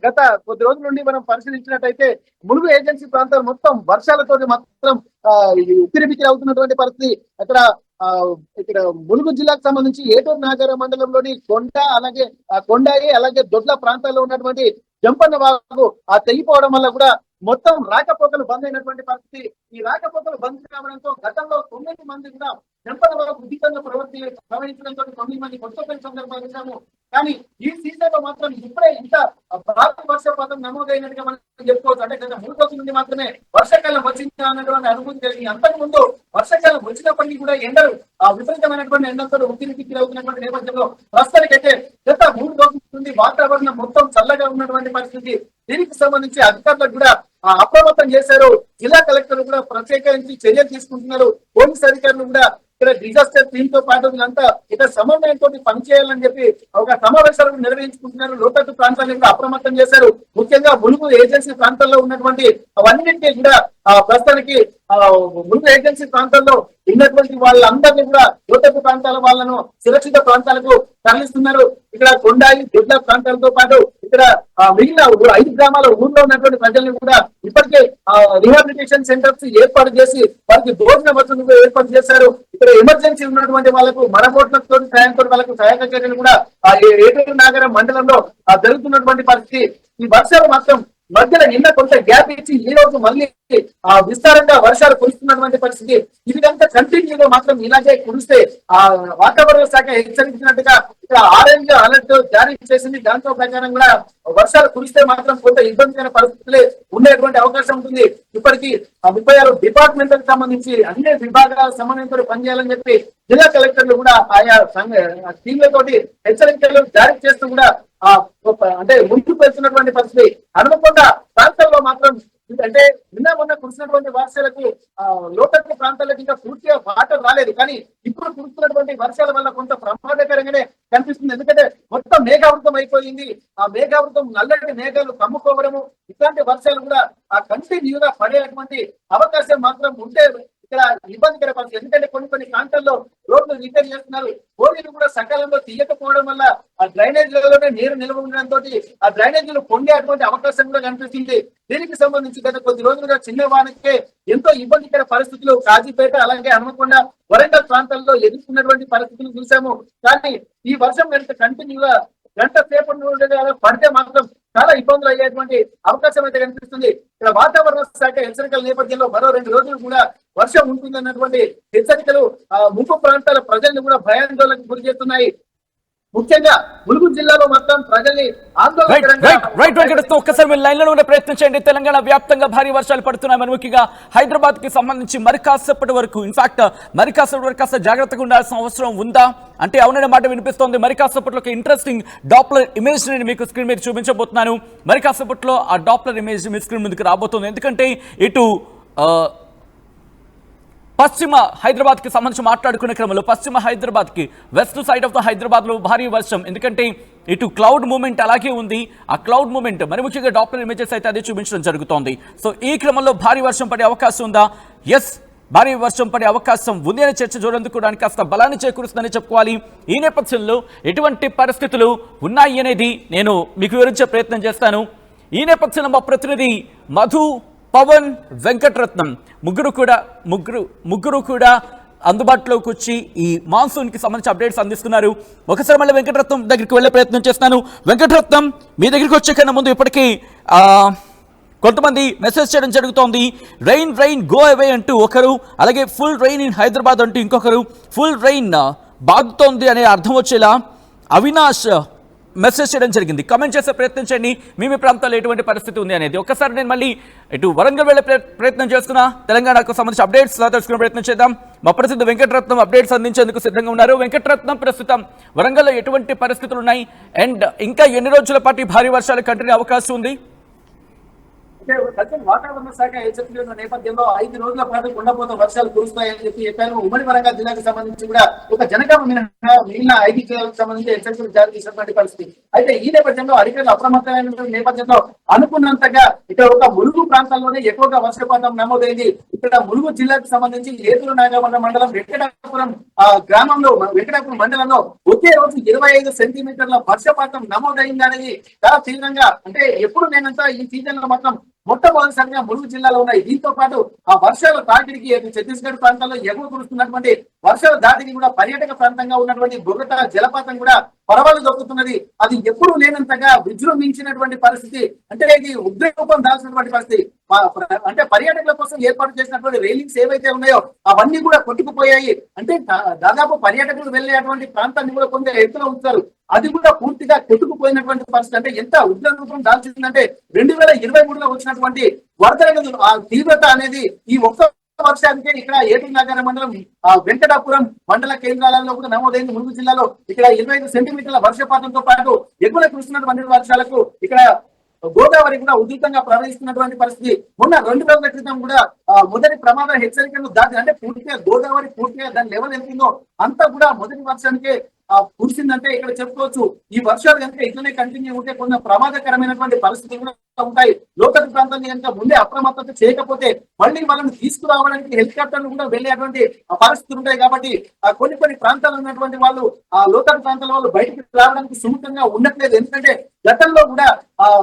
E: గత కొద్ది రోజుల నుండి మనం పరిశీలించినట్టయితే ములుగు ఏజెన్సీ ప్రాంతాలు మొత్తం వర్షాలతో మాత్రం ఉక్కిరిబిక్కిరి అవుతున్నటువంటి పరిస్థితి. ఇక్కడ ములుగు జిల్లాకు సంబంధించి ఏటూరు నాగర మండలంలోని కొండాయి అలాగే దొడ్ల ప్రాంతాల్లో ఉన్నటువంటి జంపన్న వాగు తెగిపోవడం వల్ల కూడా మొత్తం రాకపోకలు బంద్ అయినటువంటి పరిస్థితి. ఈ రాకపోకలు బంద్ కావడంతో గతంలో 9 మంది కూడా జంపన్న వాగు ఉద్రిక్తంగా ప్రవహించడంతో 9 మంది కొత్త సందర్భాలు చూసాము. కానీ ఈ సీజన్ లో మాత్రం ఇప్పుడే ఇంత భారీ వర్షపాతం నమోదైనట్టుగా మనం చెప్పుకోవచ్చు. అంటే గత 3 రోజుల నుండి మాత్రమే వర్షాకాలం వచ్చిందా అన్నటువంటి అనుభూతి కలిగి, అంతకు ముందు వర్షాకాలం వచ్చినప్పటికీ కూడా ఎండలు విపరీతమైనటువంటి ఎండలతో ఉక్కిరిబిక్కిరి అవుతున్నటువంటి నేపథ్యంలో ప్రస్తుతానికైతే గత 3 రోజుల నుండి వాతావరణం మొత్తం చల్లగా ఉన్నటువంటి పరిస్థితి. దీనికి సంబంధించి అధికారులకు కూడా అప్రమత్తం చేశారు. జిల్లా కలెక్టర్లు కూడా ప్రత్యేకించి చర్యలు తీసుకుంటున్నారు. పోలీస్ అధికారులు కూడా ఇక్కడ డిజాస్టర్ టీమ్ తో పాటు వీళ్ళంతా ఇక్కడ సమన్వయంతో పనిచేయాలని చెప్పి ఒక సమావేశాలను నిర్వహించుకుంటున్నారు. లోతట్టు ప్రాంతాలను కూడా అప్రమత్తం చేశారు. ముఖ్యంగా ములుగు ఏజెన్సీ ప్రాంతాల్లో ఉన్నటువంటి అవన్నింటినీ కూడా ప్రస్తుతానికి ములుగు ఏజెన్సీ ప్రాంతాల్లో ఉన్నటువంటి వాళ్ళందరినీ కూడా లోతట్టు ప్రాంతాల వాళ్ళను సురక్షిత ప్రాంతాలకు తరలిస్తున్నారు. ఇక్కడ కొండాయి దొడ్ల ప్రాంతాలతో పాటు ఇక్కడ మిగిలిన 5 గ్రామాల ఊర్లో ఉన్నటువంటి ప్రజలను కూడా ఇప్పటికే రిహాబిలిటేషన్ సెంటర్స్ ఏర్పాటు చేసి వారికి భోజన వసతులు ఏర్పాటు చేశారు. ఇక్కడ ఎమర్జెన్సీ ఉన్నటువంటి వాళ్ళకు మరబోట్లతో సాయంతో వాళ్ళకు సహాయక చర్యలు కూడా ఏటూరు నాగర మండలంలో జరుగుతున్నటువంటి పరిస్థితి. ఈ వర్షాలు మాత్రం మధ్యలో నిన్న కొంత గ్యాప్ ఇచ్చి ఈ రోజు మళ్ళీ విస్తారంగా వర్షాలు కురుస్తున్నటువంటి పరిస్థితి. ఇది కనుక కంటిన్యూగా మాత్రం ఇలాగే కురిస్తే వాతావరణ శాఖ హెచ్చరించినట్టుగా ఇక్కడ ఆరెంజ్ అలర్ట్ జారీ చేసింది. దాంతో ప్రకారం కూడా వర్షాలు కురిస్తే మాత్రం కొంత ఇబ్బందికర పరిస్థితులే ఉండేటువంటి అవకాశం ఉంటుంది. ఇప్పటికీ 36 డిపార్ట్మెంట్లకు సంబంధించి అన్ని విభాగాల సమన్వయంతో పనిచేయాలని చెప్పి జిల్లా కలెక్టర్లు కూడా ఆయా టీంలతోటి హెచ్చరికలు జారీ చేస్తూ కూడా అంటే ముందుకు వెళ్తున్నటువంటి పరిస్థితి. హనుమకొండ ప్రాంతాల్లో మాత్రం అంటే మొన్న కురిసినటువంటి వర్షాలకు లోతట్టు ప్రాంతాలకు ఇంకా పూర్తిగా వాటర్ రాలేదు. కానీ ఇప్పుడు కురుస్తున్నటువంటి వర్షాల వల్ల కొంత ప్రమాదకరంగానే కనిపిస్తుంది. ఎందుకంటే మొత్తం మేఘావృతం అయిపోయింది. ఆ మేఘావృతం నల్లటి మేఘాలు కమ్ముకోవడము ఇట్లాంటి వర్షాలు కూడా కంటిన్యూగా పడేటువంటి అవకాశం మాత్రం ఉంటే ఇక్కడ ఇబ్బందికర పరిస్థితి. ఎందుకంటే కొన్ని ప్రాంతాల్లో రోడ్లు రిపేర్ చేస్తున్నారు. బోర్లు కూడా సకాలంలో తీయకపోవడం వల్ల ఆ డ్రైనేజీలలోనే నీరు నిల్వ ఉండడంతో ఆ డ్రైనేజీలు పొందేటువంటి అవకాశం కూడా కనిపిస్తుంది. దీనికి సంబంధించి గత కొద్ది రోజులుగా చిన్న వానకే ఎంతో ఇబ్బందికర పరిస్థితులు కాజీపేట అలాగే హనుమకొండ వరంగల్ ప్రాంతాల్లో ఎదుర్కొన్నటువంటి పరిస్థితులు చూసాము. కానీ ఈ వర్షం కనుక కంటిన్యూగా గంట సేపటి పడితే మాత్రం చాలా ఇబ్బందులు అయ్యేటువంటి అవకాశం అయితే కనిపిస్తుంది. ఇక్కడ వాతావరణ శాఖ హెచ్చరికల నేపథ్యంలో మరో 2 రోజులు కూడా వర్షం ఉంటుందన్నటువంటి హెచ్చరికలు ముంపు ప్రాంతాల ప్రజల్ని కూడా భయాందోళనకు గురి చేస్తున్నాయి. ముఖ్యంగా ములుగు జిల్లాలో మొత్తం ప్రజల్ని
A: ఒక్కసారి మీరు లైన్ లో ఉండే ప్రయత్నం చేయండి. తెలంగాణ వ్యాప్తంగా భారీ వర్షాలు పడుతున్నాయి. మరి ముఖ్యంగా హైదరాబాద్ కి సంబంధించి మరి కాసేపటి వరకు ఇన్ఫాక్ట్ మరి కాసేపటి వరకు కాస్త జాగ్రత్తగా ఉండాల్సిన అవసరం ఉందా అంటే అవుననే మాట వినిపిస్తోంది. మరి కాసేపట్లో ఒక ఇంట్రెస్టింగ్ డాప్లర్ ఇమేజ్ ని మీకు స్క్రీన్ మీద చూపించబోతున్నాను. మరి కాసేపట్లో ఆ డాప్లర్ ఇమేజ్ మీ స్క్రీన్ మీదకి రాబోతుంది. ఎందుకంటే ఇటు పశ్చిమ హైదరాబాద్ కి సంబంధించి మాట్లాడుకునే క్రమంలో పశ్చిమ హైదరాబాద్ కి west side of the Hyderabad లో భారీ వర్షం. ఎందుకంటే ఇటు క్లౌడ్ మూమెంట్ అలాగే ఉంది. ఆ క్లౌడ్ మూమెంట్ మరి ముఖ్యంగా డాప్లర్ ఇమేజెస్ అయితే అదే చూపించడం జరుగుతోంది. సో ఈ క్రమంలో భారీ వర్షం పడే అవకాశం ఉందా? ఎస్, భారీ వర్షం పడే అవకాశం ఉంది అనే చర్చ చూడడానికి కాస్త బలాన్ని చేకూరుస్తుందని చెప్పుకోవాలి. ఈ నేపథ్యంలో ఎటువంటి పరిస్థితులు ఉన్నాయి అనేది నేను మీకు వివరించే ప్రయత్నం చేస్తాను. ఈ నేపథ్యంలో మా ప్రతినిధి మధు, పవన్, వెంకటరత్నం ముగ్గురు కూడా అందుబాటులోకి వచ్చి ఈ మాన్సూన్ కి సంబంధించి అప్డేట్స్ అందిస్తున్నారు. ఒకసారి మళ్ళీ వెంకటరత్నం దగ్గరికి వెళ్ళే ప్రయత్నం చేస్తున్నాను. వెంకటరత్నం, మీ దగ్గరికి వచ్చే కన్నా ముందు ఇప్పటికీ కొంతమంది మెసేజ్ చేయడం జరుగుతోంది. రెయిన్ గో అవే అంటూ ఒకరు, అలాగే ఫుల్ రెయిన్ ఇన్ హైదరాబాద్ అంటూ ఇంకొకరు, ఫుల్ రెయిన్ బాగుతోంది అనే అర్థం వచ్చేలా అవినాష్ మెసేజ్ చేయడం జరిగింది. కమెంట్ చేసే ప్రయత్నం చేయండి, మీ ప్రాంతాల్లో ఎటువంటి పరిస్థితి ఉంది అనేది. ఒక్కసారి నేను మళ్ళీ ఇటు వరంగల్ వెళ్ళే ప్రయత్నం చేస్తున్నా. తెలంగాణకు సంబంధించి అప్డేట్స్ తెలుసుకునే ప్రయత్నం చేద్దాం. మా ప్రసిద్ధ వెంకటరత్నం అప్డేట్స్ అందించేందుకు సిద్ధంగా ఉన్నారు. వెంకటరత్నం, ప్రస్తుతం వరంగల్లో ఎటువంటి పరిస్థితులు ఉన్నాయి అండ్ ఇంకా ఎన్ని రోజుల పాటు భారీ వర్షాలు కంటిన్యూ అవకాశం ఉంది?
E: వాతావరణ శాఖ హెచ్చరికల నేపథ్యంలో 5 రోజుల పాటు కుండపోత వర్షాలు కురుస్తాయని చెప్పారు. ఉమ్మడి వరంగల్ జిల్లాకు సంబంధించి కూడా ఒక జనగామ మిగిలిన 5 జిల్లాలకు సంబంధించి హెచ్చరికలు జారీ చేసినటువంటి పరిస్థితి. అయితే ఈ నేపథ్యంలో అధికారులు అప్రమత్తమైన నేపథ్యంలో అనుకున్నంతగా ఇక్కడ ఒక ములుగు ప్రాంతాల్లోనే ఎక్కువగా వర్షపాతం నమోదైంది. ఇక్కడ ములుగు జిల్లాకు సంబంధించి ఏలూరు నాగమండ మండలం వెంకటాపురం గ్రామంలో వెంకటాపురం మండలంలో ఒకే రోజు 25 సెంటీమీటర్ల వర్షపాతం నమోదైంది అనేది చాలా తీవ్రంగా, అంటే ఎప్పుడు నేనంతా ఈ సీజన్ లో మాత్రం మొట్టమొదటిసారిగా ములుగు జిల్లాలో ఉన్నాయి. దీంతో పాటు ఆ వర్షాల తాకిడికి ఛత్తీస్గఢ్ ప్రాంతాల్లో ఎగువ కురుస్తున్నటువంటి వర్షాల దాటికి కూడా పర్యాటక ప్రాంతంగా ఉన్నటువంటి బొగట జలపాతం కూడా పరవలు దొక్కుతున్నది. అది ఎప్పుడు లేనంతగా విజృంభించినటువంటి పరిస్థితి, అంటే ఇది ఉద్రేకం దాల్సినటువంటి పరిస్థితి. అంటే పర్యాటకుల కోసం ఏర్పాటు చేసినటువంటి రైలింగ్స్ ఏవైతే ఉన్నాయో అవన్నీ కూడా కొట్టుకుపోయాయి. అంటే దాదాపు పర్యాటకులు వెళ్ళేటువంటి ప్రాంతాన్ని కూడా కొంత ఎత్తులో ఉంచారు, అది కూడా పూర్తిగా కొట్టుకుపోయినటువంటి పరిస్థితి. అంటే ఎంత ఉగ్రరూపం దాల్చిందంటే 2023లో వచ్చినటువంటి వరదల ఆ తీవ్రత అనేది ఈ ఒక్క వర్షానికే ఇక్కడ ఏటూరు నాగర మండలం వెంకటాపురం మండల కేంద్రాలలో కూడా నమోదైంది. ములుగు జిల్లాలో ఇక్కడ 25 సెంటీమీటర్ల వర్షపాతంతో పాటు ఎగువ కురుస్తున్నటువంటి వర్షాలకు ఇక్కడ గోదావరి కూడా ఉధృతంగా ప్రవహిస్తున్నటువంటి పరిస్థితి. మొన్న 2 రోజుల క్రితం కూడా మొదటి ప్రమాద హెచ్చరికలు దాటి, అంటే పూర్తిగా గోదావరి పూర్తిగా దాని లెవెల్ ఎంతుందో అంతా కూడా మొదటి వర్షానికే కురిసిందంటే ఇక్కడ చెప్పుకోవచ్చు. ఈ వర్షాలు కనుక ఇట్లనే కంటిన్యూ ఉంటే కొన్ని ప్రమాదకరమైనటువంటి పరిస్థితులు కూడా ఉంటాయి. లోతట్టు ప్రాంతాన్ని కనుక ముందే అప్రమత్తత చేయకపోతే మళ్ళీ వాళ్ళని తీసుకురావడానికి హెలికాప్టర్లు కూడా వెళ్ళేటువంటి పరిస్థితులు ఉంటాయి. కాబట్టి కొన్ని ప్రాంతాలు ఉన్నటువంటి వాళ్ళు ఆ లోతట్టు ప్రాంతాల వాళ్ళు బయటకు రావడానికి సుముఖంగా ఉండట్లేదు. ఎందుకంటే గతంలో కూడా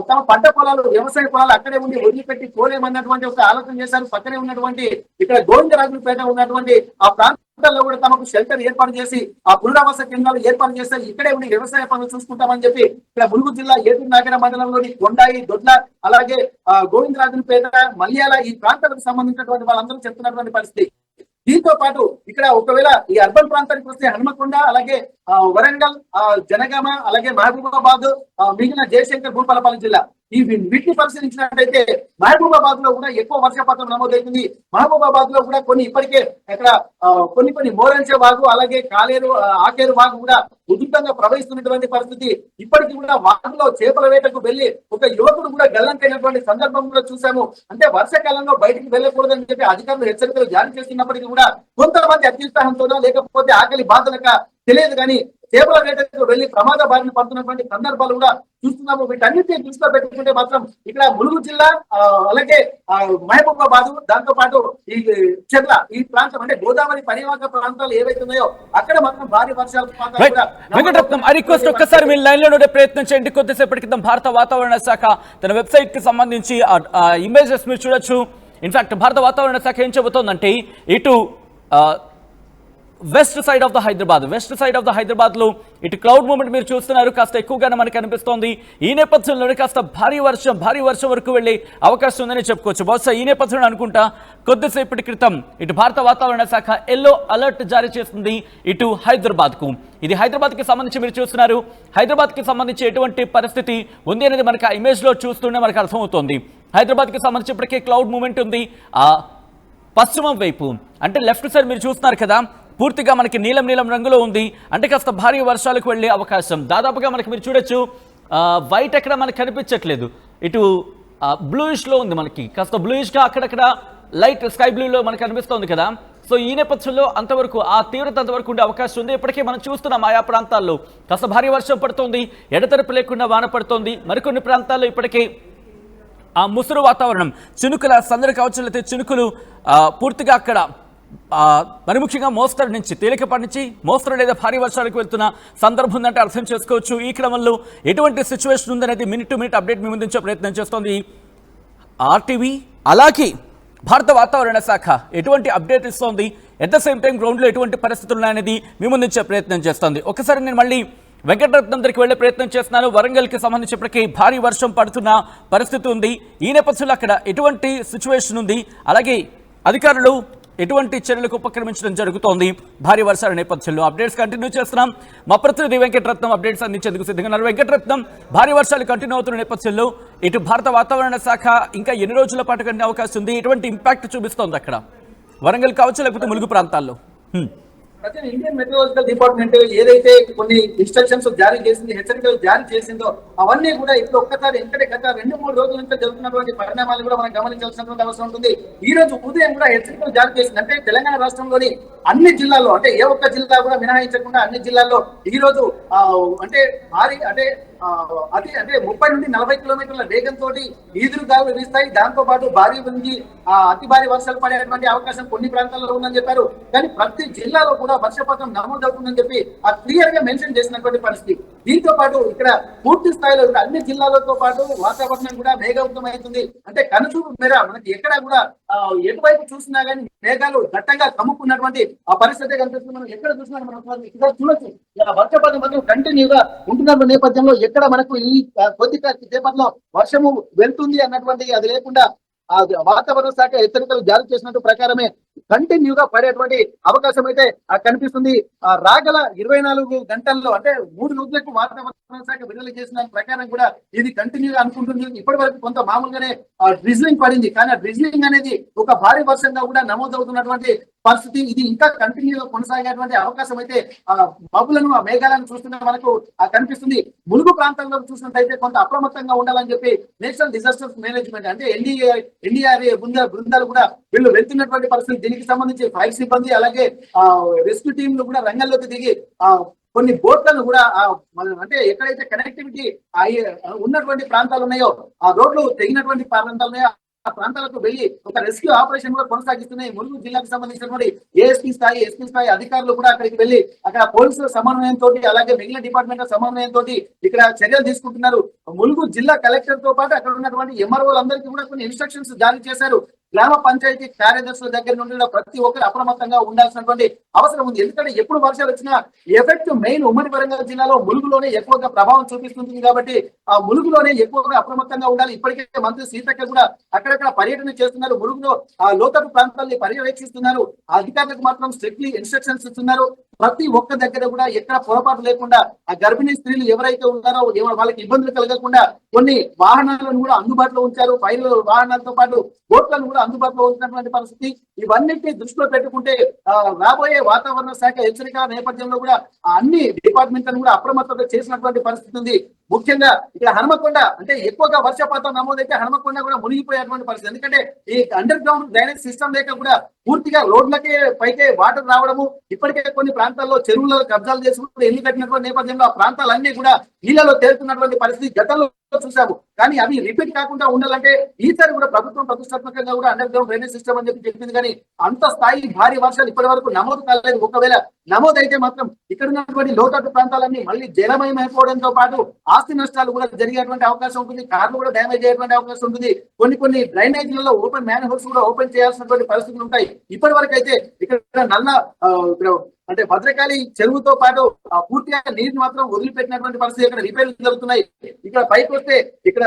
E: తమ పంట పొలాలు, వ్యవసాయ పొలాలు అక్కడే ఉండి వదిలిపెట్టి పోలేమన్నటువంటి ఒక ఆలోచన చేశారు. పక్కనే ఉన్నటువంటి ఇక్కడ గోవిందరాజులపేట ఉన్నటువంటి ఆ ప్రాంతాల్లో కూడా తమకు షెల్టర్ ఏర్పాటు చేసి ఆ పునరావాస కేంద్రాలు ఏర్పాటు చేస్తారు. ఇక్కడే ఉండి వ్యవసాయ పనులు చూసుకుంటామని చెప్పి ఇక్కడ ములుగు జిల్లా ఏటూరు నాగర మండలంలోని కొండాయి, దొడ్ల, అలాగే గోవిందరాజులపేట, మల్యాల ఈ ప్రాంతాలకు సంబంధించినటువంటి వాళ్ళందరూ చెప్తున్నటువంటి పరిస్థితి. దీంతో పాటు ఇక్కడ ఒకవేళ ఈ అర్బన్ ప్రాంతానికి వస్తే హనుమకొండ, అలాగే వరంగల్, జనగామ, అలాగే మహబూబాబాద్, మిగిలిన జయశంకర్, భూపాలపల్లి జిల్లా ఈ వీటిని పరిశీలించినట్టయితే మహబూబాబాద్ లో కూడా ఎక్కువ వర్షపాతం నమోదవుతుంది. మహబూబాబాద్ లో కూడా కొన్ని ఇప్పటికే ఇక్కడ కొన్ని మోరంచె వాగు, అలాగే కాలేరు, ఆకేరు వాగు కూడా ఉధృతంగా ప్రవహిస్తున్నటువంటి పరిస్థితి. ఇప్పటికీ కూడా వాగులో చేపల వేటకు వెళ్లి ఒక యువకుడు కూడా గల్లంతైనటువంటి సందర్భం కూడా చూసాము. అంటే వర్షాకాలంలో బయటికి వెళ్ళకూడదని చెప్పి అధికారులు హెచ్చరికలు జారీ చేస్తున్నప్పటికీ కూడా కొంతమంది అత్యుత్సాహంతోనో లేకపోతే ఆకలి బాధలక తెలియదు కానీ చేపల వేటకు వెళ్లి ప్రమాద బారిన పడుతున్నటువంటి సందర్భాలు కూడా చూస్తున్నాము. వీటన్నిటిని దృష్టిలో పెట్టుకుంటే మాత్రం ఇక్కడ ములుగు జిల్లా, అలాగే మహబూబాబాద్, దాంతో పాటు ఈ చెట్ల ఈ ప్రాంతం అంటే గోదావరి పరివాహక ప్రాంతాలు ఏవైతే ఉన్నాయో అక్కడ మాత్రం భారీ వర్షాలు.
A: వెంకటరత్నం, ఐ రిక్వెస్ట్ ఒక్కసారి మీరు లైన్ లో ఉండే ప్రయత్నం చేయండి. కొద్దిసేపటి క్రితం భారత వాతావరణ శాఖ తన వెబ్సైట్ కి సంబంధించి ఇమేజెస్ మీరు చూడొచ్చు. ఇన్ఫాక్ట్ భారత వాతావరణ శాఖ ఏం చెబుతోందంటే ఇటు west side of the Hyderabad లో ఇటు క్లౌడ్ మూమెంట్ మీరు చూస్తున్నారు, కాస్త ఎక్కువగానే మనకు అనిపిస్తోంది. ఈ నేపథ్యంలోనే కాస్త భారీ వర్షం వరకు వెళ్లే అవకాశం ఉందని చెప్పుకోవచ్చు. బహుశా ఈ నేపథ్యంలో అనుకుంటా కొద్దిసేపటి క్రితం ఇటు భారత వాతావరణ శాఖ ఎల్లో అలర్ట్ జారీ చేస్తుంది ఇటు హైదరాబాద్ కు. ఇది హైదరాబాద్ కి సంబంధించి మీరు చూస్తున్నారు. హైదరాబాద్ కి సంబంధించి ఎటువంటి పరిస్థితి ఉంది అనేది మనకు ఆ ఇమేజ్ లో చూస్తూనే మనకు అర్థమవుతోంది. హైదరాబాద్ కి సంబంధించి ఇప్పటికే క్లౌడ్ మూమెంట్ ఉంది. ఆ పశ్చిమం వైపు అంటే లెఫ్ట్ సైడ్ మీరు చూస్తున్నారు కదా, పూర్తిగా మనకి నీలం రంగులో ఉంది. అంటే కాస్త భారీ వర్షాలకు వెళ్ళే అవకాశం దాదాపుగా మనకి మీరు చూడొచ్చు. వైట్ ఎక్కడ మనకు కనిపించట్లేదు, ఇటు బ్లూయిష్ లో ఉంది. మనకి కాస్త బ్లూయిష్ గా అక్కడక్కడ లైట్ స్కై బ్లూలో మనకు కనిపిస్తోంది కదా. సో ఈ నేపథ్యంలో అంతవరకు ఆ తీవ్రత అంతవరకు ఉండే అవకాశం ఉంది. ఇప్పటికే మనం చూస్తున్నాం ఆయా ప్రాంతాల్లో కాస్త భారీ వర్షం పడుతోంది, ఎడతెరపు లేకుండా వాన పడుతోంది. మరికొన్ని ప్రాంతాల్లో ఇప్పటికే ఆ ముసురు వాతావరణం, చినుకుల సందడి కావచ్చు, లేకపోతే చినుకులు పూర్తిగా అక్కడ మరి ముఖ్యంగా మోస్తరు నుంచి తేలికపాటి నుంచి మోస్తరు లేదా భారీ వర్షాలకు వెళ్తున్న సందర్భం ఉందంటే అర్థం చేసుకోవచ్చు. ఈ క్రమంలో ఎటువంటి సిచ్యువేషన్ ఉందనేది మినిట్ టు మినిట్ అప్డేట్ మీ ముందుంచే ప్రయత్నం చేస్తోంది ఆర్టీవీ. అలాగే భారత వాతావరణ శాఖ ఎటువంటి అప్డేట్ ఇస్తోంది, ఎట్ ద సేమ్ టైం గ్రౌండ్లో ఎటువంటి పరిస్థితులు ఉన్నాయనేది మీ ముందుంచే ప్రయత్నం చేస్తోంది. ఒకసారి నేను మళ్ళీ వెంకటరత్నం దగ్గరికి వెళ్లే ప్రయత్నం చేస్తున్నాను. వరంగల్కి సంబంధించి ఇప్పటికీ భారీ వర్షం పడుతున్న పరిస్థితి ఉంది. ఈ నేపథ్యంలో అక్కడ ఎటువంటి సిచ్యువేషన్ ఉంది, అలాగే అధికారులు ఎటువంటి చర్యలకు ఉపక్రమించడం జరుగుతోంది భారీ వర్షాల నేపథ్యంలో? అప్డేట్స్ కంటిన్యూ చేస్తున్నాం. మా ప్రతినిధి వెంకటరత్నం అప్డేట్స్ అందించేందుకు సిద్ధంగా ఉన్నారు. వెంకటరత్నం, భారీ వర్షాలు కంటిన్యూ అవుతున్న నేపథ్యంలో ఇటు భారత వాతావరణ శాఖ ఇంకా ఎన్ని రోజుల పాటు కంటే అవకాశం ఉంది? ఎటువంటి ఇంపాక్ట్ చూపిస్తోంది అక్కడ? వరంగల్ కావచ్చు, లేకపోతే ములుగు ప్రాంతాల్లో?
E: ప్రతి ఇండియన్ మెట్రోలాజికల్ డిపార్ట్మెంట్ ఏదైతే కొన్ని ఇన్స్ట్రక్షన్స్ జారీ చేసింది, హెచ్చరికలు జారీ చేసిందో అవన్నీ కూడా ఇప్పుడు ఒక్కసారి ఎందుకంటే గత 2-3 రోజుల నుంచి జరుగుతున్నటువంటి పరిణామాలు కూడా మనం గమనించాల్సినటువంటి అవసరం ఉంటుంది. ఈ రోజు ఉదయం కూడా హెచ్చరికలు జారీ చేసింది. అంటే తెలంగాణ రాష్ట్రంలోని అన్ని జిల్లాల్లో, అంటే ఏ ఒక్క జిల్లా కూడా మినహాయించకుండా అన్ని జిల్లాల్లో ఈ రోజు అంటే భారీ అంటే 30 నుండి 40 కిలోమీటర్ల వేగంతో ఈదురు గాలులు వీస్తాయి. దాంతో పాటు భారీ నుంచి అతి భారీ వర్షాలు పడేటువంటి అవకాశం కొన్ని ప్రాంతాల్లో ఉందని చెప్పారు. కానీ ప్రతి జిల్లాలో కూడా వర్షపాతం నమోదవుతుందని చెప్పి క్లియర్ గా మెన్షన్ చేసినటువంటి పరిస్థితి. దీంతో పాటు ఇక్కడ పూర్తి స్థాయిలో అన్ని జిల్లాలతో పాటు వాతావరణం కూడా మేఘావృతమవుతుంది. అంటే కనుచూపు మేర మనకి ఎక్కడ కూడా ఎటువైపు చూసినా కానీ మేఘాలు దట్టంగా కమ్ముకున్నటువంటి ఆ పరిస్థితి కనిపిస్తుంది. మనం ఎక్కడ చూసినా మనం ఇక్కడ చూడొచ్చు. వర్షపాతం మాత్రం కంటిన్యూగా ఉంటున్న నేపథ్యంలో ఎక్కడ మనకు ఈ కొద్ది సేపట్లో వర్షము వెళ్తుంది అన్నటువంటి అది లేకుండా వాతావరణ శాఖ హెచ్చరికలు జారీ చేసినట్టు ప్రకారమే కంటిన్యూగా పడేటువంటి అవకాశం అయితే కనిపిస్తుంది. రాగల 24 గంటల్లో అంటే 3 రోజులకు వాతావరణ శాఖ విడుదల చేసిన ప్రకారం కూడా ఇది కంటిన్యూగా అనుకుంటుంది. ఇప్పటి వరకు కొంత మామూలుగానే డ్రిజ్లింగ్ పడింది, కానీ ఆ డ్రిజ్లింగ్ అనేది ఒక భారీ వర్షంగా కూడా నమోదవుతున్నటువంటి పరిస్థితి. ఇది ఇంకా కంటిన్యూగా కొనసాగేటువంటి అవకాశం అయితే మబ్బులను ఆ మేఘాలను చూస్తుంటే మనకు కనిపిస్తుంది. ములుగు ప్రాంతంలో చూసినట్టయితే కొంత అప్రమత్తంగా ఉండాలని చెప్పి నేషనల్ డిజాస్టర్ మేనేజ్మెంట్ అంటే ఎన్డీఆర్ఏ బృందాలు కూడా వీళ్ళు వెళ్తున్నటువంటి పరిస్థితి. దీనికి సంబంధించి ఫైర్ సిబ్బంది అలాగే రెస్క్యూ టీంలు కూడా రంగంలోకి దిగి కొన్ని బోట్లను కూడా అంటే ఎక్కడైతే కనెక్టివిటీ ఉన్నటువంటి ప్రాంతాలు ఉన్నాయో, ఆ రోడ్లు తెగినటువంటి ప్రాంతాలు ఉన్నాయో ఆ ప్రాంతాలకు వెళ్లి ఒక రెస్క్యూ ఆపరేషన్ కూడా కొనసాగిస్తున్నాయి. ములుగు జిల్లాకు సంబంధించినటువంటి ఏఎస్పీ స్థాయి, ఎస్పీ స్థాయి అధికారులు కూడా అక్కడికి వెళ్లి అక్కడ పోలీసుల సమన్వయంతో అలాగే మిగిలిన డిపార్ట్మెంట్ల సమన్వయంతో ఇక్కడ చర్యలు తీసుకుంటున్నారు. ములుగు జిల్లా కలెక్టర్ తో పాటు అక్కడ ఉన్నటువంటి ఎంఆర్ఓలందరికీ కూడా కొన్ని ఇన్స్ట్రక్షన్స్ జారీ చేశారు. గ్రామ పంచాయతీ కార్యదర్శుల దగ్గర నుండి ప్రతి ఒక్కరు అప్రమత్తంగా ఉండాల్సినటువంటి అవసరం ఉంది. ఎందుకంటే ఎప్పుడు వర్షాలు వచ్చినా ఎఫెక్ట్ మెయిన్ ఉమ్మడి వరంగల్ జిల్లాలో ములుగులోనే ఎక్కువగా ప్రభావం చూపిస్తుంది. కాబట్టి ఆ ములుగులోనే ఎక్కువగా అప్రమత్తంగా ఉండాలి. ఇప్పటికే మంత్రి సీతక్క కూడా అక్కడక్కడ పర్యటన చేస్తున్నారు. ములుగులో ఆ లోతట్టు ప్రాంతాన్ని పర్యవేక్షిస్తున్నారు. అధికారులకు మాత్రం స్ట్రిక్ట్లీ ఇన్స్ట్రక్షన్స్ ఇస్తున్నారు. ప్రతి ఒక్క దగ్గర కూడా ఎక్కడ పొరపాటు లేకుండా ఆ గర్భిణీ స్త్రీలు ఎవరైతే ఉన్నారో వాళ్ళకి ఇబ్బందులు కలగకుండా కొన్ని వాహనాలను కూడా అందుబాటులో ఉంచారు. ఫైర్ వాహనాలతో పాటు బోట్లను కూడా అందుబాటులో ఉంచినటువంటి పరిస్థితి. ఇవన్నిటిని దృష్టిలో పెట్టుకుంటే రాబోయే వాతావరణ శాఖ హెచ్చరిక నేపథ్యంలో కూడా అన్ని డిపార్ట్మెంట్లను కూడా అప్రమత్తత చేసినటువంటి పరిస్థితి ఉంది. ముఖ్యంగా ఇక్కడ హనుమకొండ అంటే ఎక్కువగా వర్షపాతం నమోదైతే హనుమకొండ కూడా మునిగిపోయేటువంటి పరిస్థితి. ఎందుకంటే ఈ అండర్ గ్రౌండ్ డ్రైనేజ్ సిస్టమ్ లేక కూడా పూర్తిగా రోడ్లకే పైకే వాటర్ రావడము, ఇప్పటికే కొన్ని ప్రాంతాల్లో చెరువులలో కబ్జాలు చేసుకుంటూ ఎన్ని కట్టినటువంటి నేపథ్యంలో ఆ ప్రాంతాలన్నీ కూడా నీళ్లలో తేలుతున్నటువంటి పరిస్థితి గతంలో చూసాము. కానీ అవి రిపీట్ కాకుండా ఉండాలంటే ఈసారి కూడా ప్రభుత్వం ప్రతిష్టాత్మకంగా కూడా అండర్ గ్రౌండ్ డ్రైనేజ్ సిస్టమ్ అని చెప్పి చెప్పింది. కానీ అంత స్థాయి భారీ వర్షాలు ఇప్పటి వరకు నమోదు కాలేదు. ఒకవేళ నమోదైతే మాత్రం ఇక్కడ ఉన్నటువంటి లోతట్టు ప్రాంతాలన్నీ మళ్ళీ జలమయమైపోవడంతో పాటు ఆస్తి నష్టాలు కూడా జరిగేటువంటి అవకాశం ఉంటుంది. కార్లు కూడా డ్యామేజ్ అయ్యేటువంటి అవకాశం ఉంటుంది. కొన్ని డ్రైనేజీలలో ఓపెన్ మ్యాన్ హోల్స్ కూడా ఓపెన్ చేయాల్సినటువంటి పరిస్థితులు ఉంటాయి. ఇప్పటి వరకు అయితే ఇక్కడ అంటే భద్రకాళి చెరువుతో పాటు పూర్తిగా నీటిని మాత్రం వదిలిపెట్టినటువంటి పరిస్థితి. ఇక్కడ రిపేర్లు జరుగుతున్నాయి. ఇక్కడ పైకి వస్తే ఇక్కడ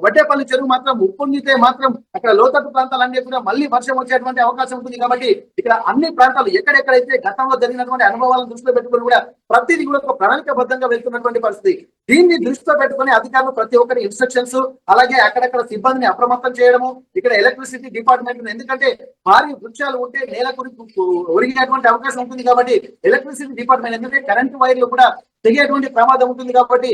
E: వడ్డేపల్లి చెరువు మాత్రం ఉప్పొంగితే మాత్రం అక్కడ లోతట్టు ప్రాంతాలన్నీ కూడా మళ్ళీ వర్షం వచ్చేటువంటి అవకాశం ఉంటుంది. కాబట్టి ఇక్కడ అన్ని ప్రాంతాలు ఎక్కడెక్కడైతే గతంలో జరిగినటువంటి అనుభవాలను దృష్టిలో పెట్టుకుని కూడా ప్రతిదీ కూడా ఒక ప్రణాళికబద్ధంగా వెళ్తున్నటువంటి పరిస్థితి. దీన్ని దృష్టిలో పెట్టుకుని అధికారులు ప్రతి ఒక్కరి ఇన్స్ట్రక్షన్స్ అలాగే అక్కడక్కడ సిబ్బందిని అప్రమత్తం చేయడము, ఇక్కడ ఎలక్ట్రిసిటీ డిపార్ట్మెంట్ ఎందుకంటే భారీ వృక్షాలు ఉంటే నేల గురించి ఒరిగేటువంటి అవకాశం ఉంటుంది. కాబట్టి ఎలక్ట్రిసిటీ డిపార్ట్మెంట్ ఎందుకంటే కరెంటు వైర్లు కూడా తెగేటువంటి ప్రమాదం ఉంటుంది. కాబట్టి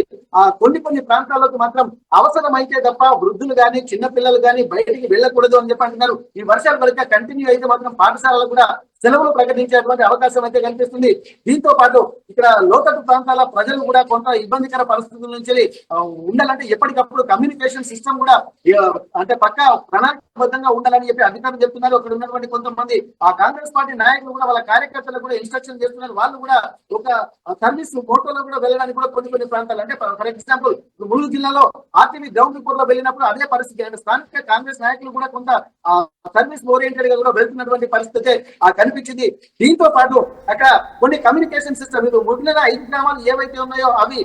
E: కొన్ని ప్రాంతాలకు మాత్రం అవసరమైతే తప్ప వృద్ధులు గాని చిన్న పిల్లలు గాని బయటికి వెళ్ళకూడదు అని చెప్పి అంటున్నారు. ఈ వర్షాలు కనుక కంటిన్యూ అయితే మాత్రం పాఠశాలలు కూడా సెలవులు ప్రకటించేటువంటి అవకాశం అయితే కనిపిస్తుంది. దీంతో పాటు ఇక్కడ లోతట్టు ప్రాంతాల ప్రజలు కూడా కొంత ఇబ్బందికర పరిస్థితుల నుంచి ఉండాలంటే ఎప్పటికప్పుడు కమ్యూనికేషన్ సిస్టమ్ కూడా అంటే పక్క ప్రణాళికబద్ధంగా ఉండాలని చెప్పి అధికారులు చెప్తున్నారు. అక్కడ ఉన్నటువంటి కొంతమంది ఆ కాంగ్రెస్ పార్టీ నాయకులు కూడా వాళ్ళ కార్యకర్తలకు కూడా ఇన్స్ట్రక్షన్ చేస్తున్నారు. వాళ్ళు కూడా ఒక సర్వీస్ మోటోలో కూడా వెళ్ళడానికి కూడా కొన్ని ప్రాంతాలు అంటే ఫర్ ఎగ్జాంపుల్ ములుగు జిల్లాలో ఆర్టీవీ గ్రౌండ్ రిపోర్ట్ లో వెళ్ళినప్పుడు అదే పరిస్థితి. అంటే స్థానిక కాంగ్రెస్ నాయకులు కూడా కొంత సర్వీస్ ఓరియంటెడ్ గా కూడా వెళ్తున్నటువంటి పరిస్థితి కనిపించింది. దీంతో పాటు అక్కడ కొన్ని కమ్యూనికేషన్ సిస్టమ్ మిగిలిన 5 గ్రామాలు ఏవైతే ఉన్నాయో అవి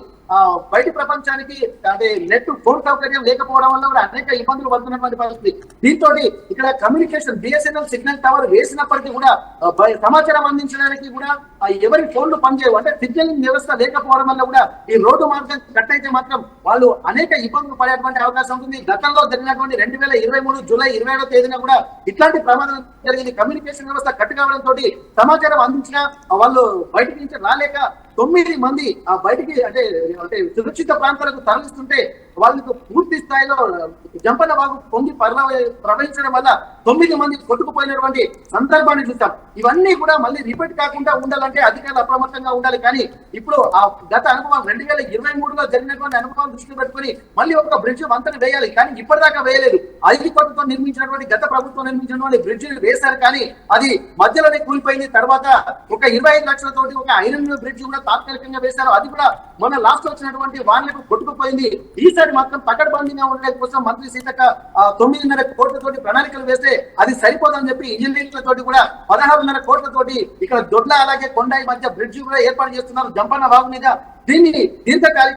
E: బయటి ప్రపంచానికి అంటే నెట్ ఫోన్ సౌకర్యం లేకపోవడం వల్ల కూడా అనేక ఇబ్బందులు పడుతున్నటువంటి పరిస్థితి. దీంతో ఇక్కడ కమ్యూనికేషన్ బిఎస్ఎన్ఎల్ సిగ్నల్ టవర్ వేసినప్పటికీ కూడా సమాచారం అందించడానికి కూడా ఎవరి ఫోన్లు పనిచేయవు. అంటే సిగ్నలింగ్ వ్యవస్థ లేకపోవడం వల్ల కూడా ఈ రోడ్డు మార్గం కట్ అయితే మాత్రం వాళ్ళు అనేక ఇబ్బందులు పడేటువంటి అవకాశం ఉంటుంది. గతంలో జరిగినటువంటి 2023 జూలై 27వ తేదీన కూడా ఇట్లాంటి ప్రమాదం జరిగింది. కమ్యూనికేషన్ వ్యవస్థ కట్ కావడంతో సమాచారం అందించిన వాళ్ళు బయటికి నుంచి రాలేక 9 మంది బయటికి అంటే సురక్షిత ప్రాంతాలకు తరలిస్తుంటే వాళ్ళకు పూర్తి స్థాయిలో జంపన్న వాగు పొంగి ప్రవహించడం వల్ల 9 మంది కొట్టుకుపోయినటువంటి సందర్భాన్ని చూస్తాం. ఇవన్నీ కూడా మళ్ళీ రిపీట్ కాకుండా ఉండాలంటే అధికారులు అప్రమత్తంగా ఉండాలి. కానీ ఇప్పుడు ఆ గత అనుభవం 2023లో జరిగినటువంటి అనుభవాలు దృష్టిలో పెట్టుకుని మళ్ళీ ఒక బ్రిడ్జ్ వంతెన వేయాలి. కానీ ఇప్పటిదాకా వేయలేదు. 5 కోట్లతో నిర్మించినటువంటి గత ప్రభుత్వం నిర్మించినటువంటి బ్రిడ్జ్ వేశారు, కానీ అది మధ్యలోనే కూలిపోయింది. తర్వాత ఒక 25 లక్షలతోటి ఒక ఐరన్ బ్రిడ్జ్ కూడా తాత్కాలికంగా వేశారు. అది కూడా మొన్న లాస్ట్ వచ్చినటువంటి వాన్లకు కొట్టుకుపోయింది. ఈసారి మాత్రం పకడ్బందీగా ఉండడం కోసం మంత్రి సీతక్క 9.5 కోట్లతోటి ప్రణాళికలు వేస్తే అది సరిపోదని చెప్పి ఇంజనీర్లతోటి కూడా 16.5 కోట్లతోటి ఇక్కడ దొడ్ల అలాగే కొండాయి మధ్య బ్రిడ్జ్ కూడా ఏర్పాటు చేస్తున్నారు జంపన్న వాగు మీద. దీన్ని దీర్ఘకాలిక